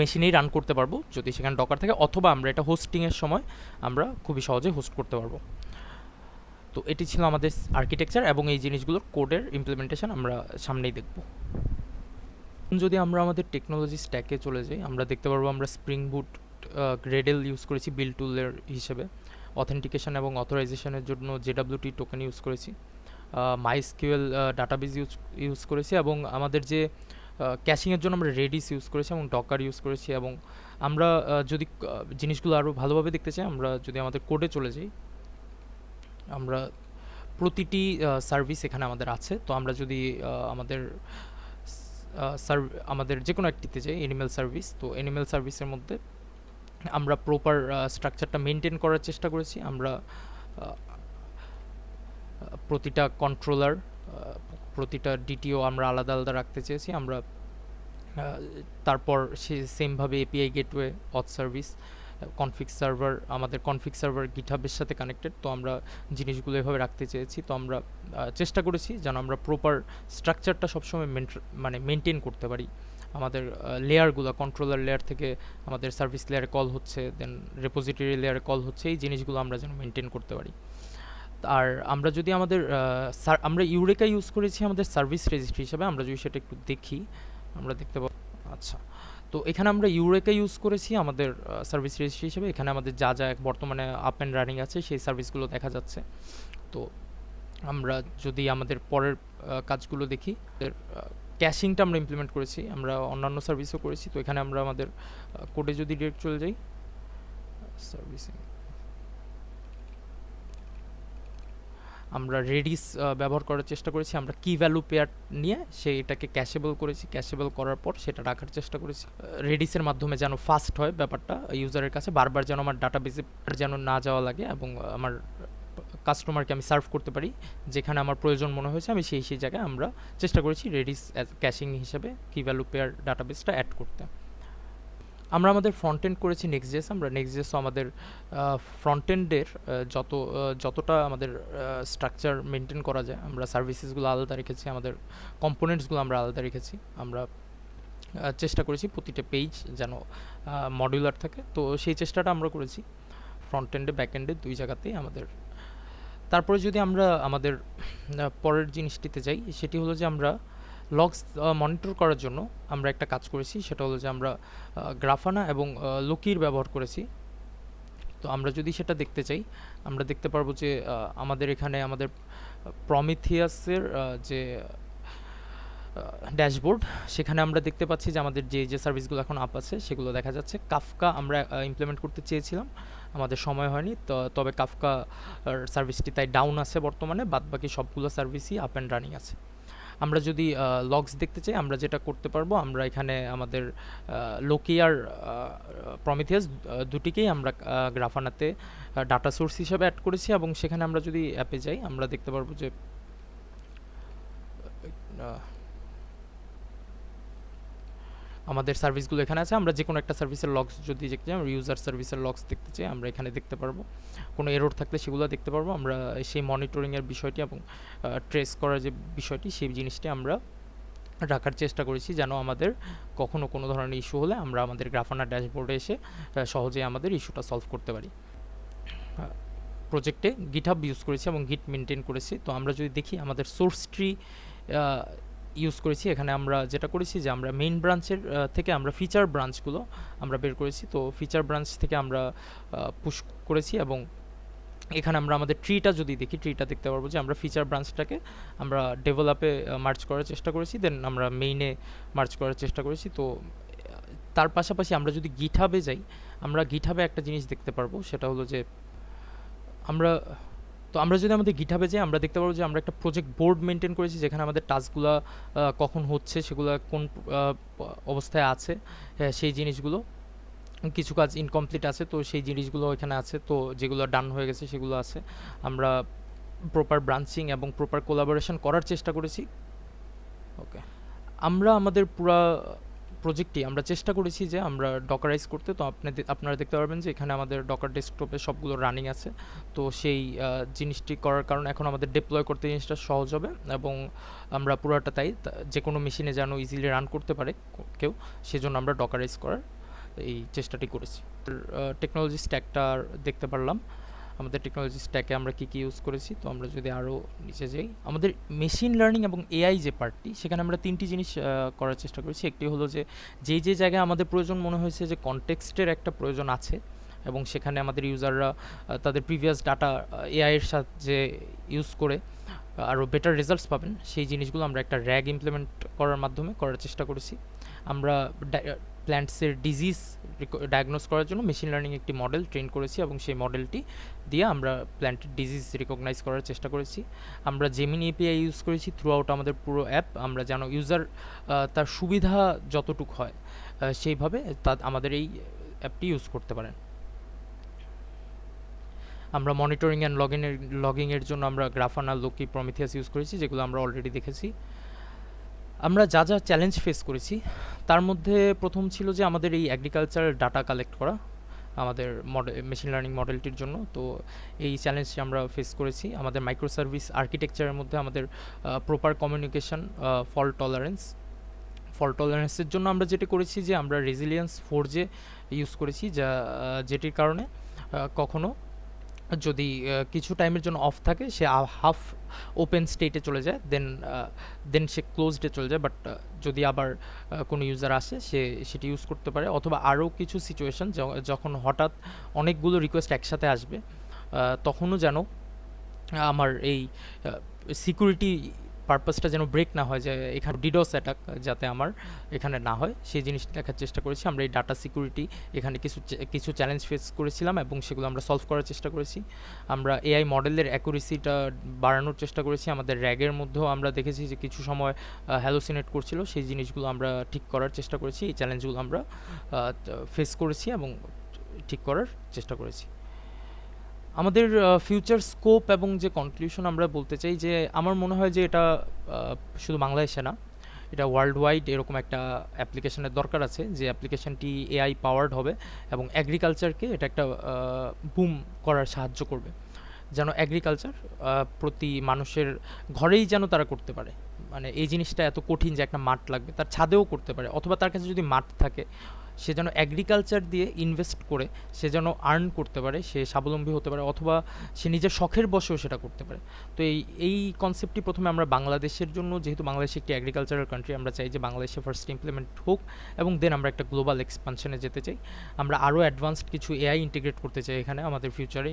মেশিনেই রান করতে পারবো যদি সেখানে ডকার থাকে, অথবা আমরা এটা হোস্টিংয়ের সময় আমরা খুবই সহজে হোস্ট করতে পারবো। তো এটি ছিল আমাদের আর্কিটেকচার এবং এই জিনিসগুলোর কোডের ইমপ্লিমেন্টেশন আমরা সামনেই দেখব। যদি আমরা আমাদের টেকনোলজি স্ট্যাকে চলে যাই, আমরা দেখতে পারবো আমরা স্প্রিং বুট গ্রেডেল ইউজ করেছি বিল্ড টুলের হিসেবে। অথেন্টিকেশন এবং অথরাইজেশনের জন্য জেডাব্লিউটি টোকেন ইউজ করেছি। মাইস্কিউএল ডাটাবেস ইউজ করেছি এবং আমাদের যে ক্যাশিংয়ের জন্য আমরা রেডিস ইউজ করেছি এবং ডকার ইউজ করেছি। এবং আমরা যদি জিনিসগুলো আরও ভালোভাবে দেখতে চাই, আমরা যদি আমাদের কোডে চলে যাই, আমরা প্রতিটি সার্ভিস এখানে আমাদের আছে। তো আমরা যদি আমাদের যে কোনো একটিতে যাই, অ্যানিম্যাল সার্ভিস, তো অ্যানিম্যাল সার্ভিসের মধ্যে আমরা প্রপার স্ট্রাকচারটা মেনটেন করার চেষ্টা করেছি। আমরা প্রতিটা কন্ট্রোলার, প্রতিটা ডিটিও আমরা আলাদা আলাদা রাখতে চেয়েছি। আমরা তারপর সেমভাবে API gateway, auth service, config server, আমাদের কনফিগ সার্ভার গিটহাবের সাথে কানেক্টেড। তো আমরা জিনিসগুলো এভাবে রাখতে চেয়েছি। তো আমরা চেষ্টা করেছি যেন আমরা প্রপার স্ট্রাকচারটা সবসময় মেনটেন করতে পারি। আমাদের লেয়ারগুলো, কন্ট্রোলার লেয়ার থেকে আমাদের সার্ভিস লেয়ারে কল হচ্ছে, দেন রেপোজিটরি লেয়ারে কল হচ্ছে, এই জিনিসগুলো আমরা যেন মেনটেন করতে পারি। আর আমরা যদি আমরা ইউরেকা ইউজ করেছি আমাদের সার্ভিস রেজিস্ট্রি হিসাবে। আমরা যদি সেটা একটু দেখি, আমরা দেখতে পাবো। আচ্ছা, তো এখানে আমরা ইউরেকা ইউজ করেছি আমাদের সার্ভিস রেজিস্ট্রি হিসেবে। এখানে আমাদের যা যা বর্তমানে আপ অ্যান্ড রানিং আছে সেই সার্ভিসগুলো দেখা যাচ্ছে। তো আমরা যদি আমাদের পরের কাজগুলো দেখি, ক্যাশিংটা আমরা ইমপ্লিমেন্ট করেছি, আমরা অন্যান্য সার্ভিসও করেছি। তো এখানে আমরা আমাদের কোডে যদি ডিরেক্ট চলে যাই, সার্ভিসিং, আমরা রেডিস ব্যবহার করার চেষ্টা করেছি। আমরা কি ভ্যালু পেয়ার নিয়ে এটাকে ক্যাশেবল করেছি। ক্যাশেবল করার পর সেটা রাখার চেষ্টা করেছি রেডিসের মাধ্যমে, যেন ফাস্ট হয় ব্যাপারটা ইউজারের কাছে, বারবার যেন আমার ডাটাবেসে যেন না যাওয়া লাগে এবং আমার কাস্টমারকে আমি সার্ভ করতে পারি যেখানে আমার প্রয়োজন মনে হয়েছে। আমি সেই জায়গায় আমরা চেষ্টা করেছি রেডিস ক্যাশিং হিসেবে কি ভ্যালু পেয়ার ডাটাবেসটা অ্যাড করতে। আমরা আমাদের ফ্রন্ট এন্ড করেছি নেক্সট.জেএস। আমরা নেক্সট.জেএসও আমাদের ফ্রন্ট এন্ডের যতটা আমাদের স্ট্রাকচার মেনটেন করা যায়, আমরা সার্ভিসেসগুলো আলাদা রেখেছি, আমাদের কম্পোনেন্টসগুলো আমরা আলাদা রেখেছি। আমরা চেষ্টা করেছি প্রতিটা পেজ যেন মডিউলার থাকে। তো সেই চেষ্টাটা আমরা করেছি ফ্রন্ট এন্ডে, ব্যাক এন্ডে, দুই জায়গাতেই আমাদের। তারপরে যদি আমরা আমাদের পরের জিনিসটিতে যাই, সেটি হলো যে আমরা লগস মনিটর করার জন্য আমরা একটা কাজ করেছি। সেটা হলো যে আমরা গ্রাফানা এবং লোকির ব্যবহার করেছি। তো আমরা যদি সেটা দেখতে চাই, আমরা দেখতে পারবো যে আমাদের এখানে আমাদের প্রমিথিয়াসের যে ড্যাশবোর্ড, সেখানে আমরা দেখতে পাচ্ছি যে আমাদের যে সার্ভিসগুলো এখন আপ আছে সেগুলো দেখা যাচ্ছে। কাফকা আমরা ইমপ্লিমেন্ট করতে চেয়েছিলাম, আমাদের সময় হয়নি। তবে কাফকা সার্ভিসটি তাই ডাউন আছে বর্তমানে, বাদবাকি সবগুলো সার্ভিসই আপ অ্যান্ড রানিং আছে। আমরা যদি লগস দেখতে চাই, আমরা যেটা করতে পারবো, আমরা এখানে আমাদের লোকিয়ার প্রমিথিয়াস দুটিকেই আমরা গ্রাফানাতে ডাটা সোর্স হিসাবে অ্যাড করেছি এবং সেখানে আমরা যদি অ্যাপে যাই, আমরা দেখতে পারবো যে আমাদের সার্ভিসগুলো এখানে আছে। আমরা যে কোনো একটা সার্ভিসের লগস যদি দেখতে চাই, আমরা ইউজার সার্ভিসের লগস দেখতে চাই, আমরা এখানে দেখতে পারবো। কোনো এরর থাকলে সেগুলো দেখতে পারবো। আমরা সেই মনিটরিংয়ের বিষয়টি এবং ট্রেস করার যে বিষয়টি, সেই জিনিসটি আমরা রাখার চেষ্টা করেছি, যেন আমাদের কখনো কোনো ধরনের ইস্যু হলে আমরা আমাদের গ্রাফানা ড্যাশবোর্ডে এসে সহজেই আমাদের ইস্যুটা সলভ করতে পারি। প্রজেক্টে গিটহাব ইউজ করেছি এবং গিট মেনটেন করেছি। তো আমরা যদি দেখি আমাদের সোর্স ট্রি ইউজ করেছি। এখানে আমরা যেটা করেছি যে আমরা মেইন ব্রাঞ্চের থেকে আমরা ফিচার ব্রাঞ্চগুলো আমরা বের করেছি। তো ফিচার ব্রাঞ্চ থেকে আমরা পুশ করেছি এবং এখানে আমরা আমাদের ট্রিটা যদি দেখি, ট্রিটা দেখতে পারবো যে আমরা ফিচার ব্রাঞ্চটাকে আমরা ডেভেলপে মার্চ করার চেষ্টা করেছি, দেন আমরা মেইনে মার্চ করার চেষ্টা করেছি। তো তার পাশাপাশি আমরা যদি গিটহাবে যাই, আমরা গিটহাবে একটা জিনিস দেখতে পারবো, সেটা হলো যে আমরা যদি আমাদের গিটহাবে যাই, আমরা দেখতে পারবো যে আমরা একটা প্রজেক্ট বোর্ড মেনটেন করেছি, যেখানে আমাদের টাস্কগুলো কখন হচ্ছে, সেগুলো কোন অবস্থায় আছে, সেই জিনিসগুলো। কিছু কাজ ইনকমপ্লিট আছে, তো সেই জিনিসগুলো এখানে আছে। তো যেগুলো ডান হয়ে গেছে সেগুলো আছে। আমরা প্রপার ব্রাঞ্চিং এবং প্রপার কোলাবোরেশন করার চেষ্টা করেছি। ওকে, আমরা আমাদের পুরা প্রজেক্টটি আমরা চেষ্টা করেছি যে আমরা ডকারাইজ করতে। তো আপনারা দেখতে পারবেন যে এখানে আমাদের ডকার ডেস্কটপে সবগুলো রানিং আছে। তো সেই জিনিসটি করার কারণে এখন আমাদের ডিপ্লয় করতে জিনিসটা সহজ হবে এবং আমরা পুরাটা তাই যে কোনো মেশিনে যেন ইজিলি রান করতে পারে কেউ, সেজন্য আমরা ডকারাইজ করার এই চেষ্টাটি করেছি। টেকনোলজি স্ট্যাকটা দেখতে পারলাম, আমাদের টেকনোলজি স্ট্যাকে আমরা কী কী ইউজ করেছি। তো আমরা যদি আরও নিচে যাই, আমাদের মেশিন লার্নিং এবং এআই যে পার্টটি, সেখানে আমরা তিনটি জিনিস করার চেষ্টা করেছি। একটি হলো যে যে জায়গায় আমাদের প্রয়োজন মনে হয়েছে যে কনটেক্সটের একটা প্রয়োজন আছে এবং সেখানে আমাদের ইউজাররা তাদের প্রিভিয়াস ডাটা এআইয়ের সাথে ইউজ করে আরও বেটার রেজাল্টস পাবেন, সেই জিনিসগুলো আমরা একটা র্যাগ ইমপ্লিমেন্ট করার মাধ্যমে করার চেষ্টা করেছি। আমরা প্ল্যান্টসের ডিজিজ ডায়াগনোস করার জন্য মেশিন লার্নিং একটি মডেল ট্রেন করেছি এবং সেই মডেলটি দিয়ে আমরা প্ল্যান্টের ডিজিজ রিকগনাইজ করার চেষ্টা করেছি। আমরা জেমিনি এপিআই ইউজ করেছি থ্রু আউট আমাদের পুরো অ্যাপ, আমরা যেন ইউজার তার সুবিধা যতটুক হয় সেইভাবে আমাদের এই অ্যাপটি ইউজ করতে পারেন। আমরা মনিটরিং অ্যান্ড লগিংয়ের জন্য আমরা গ্রাফানা, লোকি, প্রমিথিয়াস ইউজ করেছি, যেগুলো আমরা অলরেডি দেখেছি। আমরা যা চ্যালেঞ্জ ফেস করেছি তার মধ্যে প্রথম ছিল যে আমাদের এই এগ্রিকালচারাল ডাটা কালেক্ট করা আমাদের মেশিন লার্নিং মডেলটির জন্য। তো এই চ্যালেঞ্জটি আমরা ফেস করেছি। আমাদের মাইক্রো সার্ভিস আর্কিটেকচারের মধ্যে আমাদের প্রপার কমিউনিকেশন, ফল্ট টলারেন্সের জন্য আমরা যেটা করেছি যে আমরা রেজিলিয়েন্স 4J ইউজ করেছি, যেটির কারণে কখনো যদি কিছু টাইমের জন্য অফ থাকে, সে হাফ ওপেন স্টেটে চলে যায়, দেন সে ক্লোজডে চলে যায়। বাট যদি আবার কোনো ইউজার আসে, সেটি ইউজ করতে পারে। অথবা আরও কিছু সিচুয়েশন যখন হঠাৎ অনেকগুলো রিকোয়েস্ট একসাথে আসবে, তখনও যেন আমার এই সিকিউরিটি পারপাসটা যেন ব্রেক না হয়, যে এখানে ডিডোস অ্যাটাক যাতে আমার এখানে না হয়, সেই জিনিসটা দেখার চেষ্টা করেছি। আমরা এই ডাটা সিকিউরিটি এখানে কিছু চ্যালেঞ্জ ফেস করেছিলাম এবং সেগুলো আমরা সলভ করার চেষ্টা করেছি। আমরা এআই মডেলের অ্যাকুরেসিটা বাড়ানোর চেষ্টা করেছি। আমাদের র্যাগের মধ্যেও আমরা দেখেছি যে কিছু সময় হ্যালোসিনেট করছিল, সেই জিনিসগুলো আমরা ঠিক করার চেষ্টা করেছি। এই চ্যালেঞ্জগুলো আমরা ফেস করেছি এবং ঠিক করার চেষ্টা করেছি। আমাদের ফিউচার স্কোপ এবং যে কনক্লুশন আমরা বলতে চাই, যে আমার মনে হয় যে এটা শুধু বাংলাদেশে না, এটা ওয়ার্ল্ড ওয়াইড এরকম একটা অ্যাপ্লিকেশনের দরকার আছে, যে অ্যাপ্লিকেশনটি এআই পাওয়ার্ড হবে এবং অ্যাগ্রিকালচারকে এটা একটা বুম করার সাহায্য করবে, যেন অ্যাগ্রিকালচার প্রতি মানুষের ঘরেই যেন তারা করতে পারে। মানে এই জিনিসটা এত কঠিন যে একটা মাঠ লাগবে, তার ছাদেও করতে পারে, অথবা তার কাছে যদি মাঠ থাকে, সে যেন এগ্রিকালচার দিয়ে ইনভেস্ট করে সে যেন আর্ন করতে পারে, সে স্বাবলম্বী হতে পারে, অথবা সে নিজের শখের বশেও সেটা করতে পারে। তো এই কনসেপ্টটি প্রথমে আমরা বাংলাদেশের জন্য, যেহেতু বাংলাদেশ একটি এগ্রিকালচারাল কান্ট্রি, আমরা চাই যে বাংলাদেশে ফার্স্ট ইমপ্লিমেন্ট হোক এবং দেন আমরা একটা গ্লোবাল এক্সপানশনে যেতে চাই। আমরা আরও অ্যাডভান্সড কিছু এআই ইন্টিগ্রেট করতে চাই এখানে আমাদের ফিউচারে।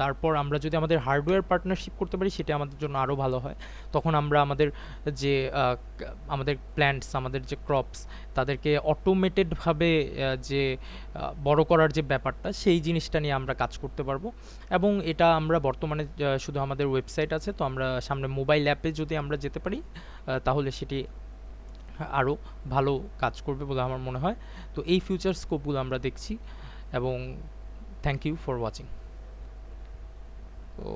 তারপর আমরা যদি আমাদের হার্ডওয়্যার পার্টনারশিপ করতে পারি, সেটা আমাদের জন্য আরও ভালো হয়। তখন আমরা আমাদের যে আমাদের প্ল্যান্টস, আমাদের যে ক্রপস, তাদেরকে অটোমেটেডভাবে যে বড় করার যে ব্যাপারটা, সেই জিনিসটা নিয়ে আমরা কাজ করতে পারবো। এবং এটা আমরা বর্তমানে শুধু আমাদের ওয়েবসাইট আছে, তো আমরা সামনে মোবাইল অ্যাপে যদি আমরা যেতে পারি, তাহলে সেটি আরও ভালো কাজ করবে বলে আমার মনে হয়। তো এই ফিউচার স্কোপগুলো আমরা দেখছি এবং থ্যাংক ইউ ফর ওয়াচিং। তো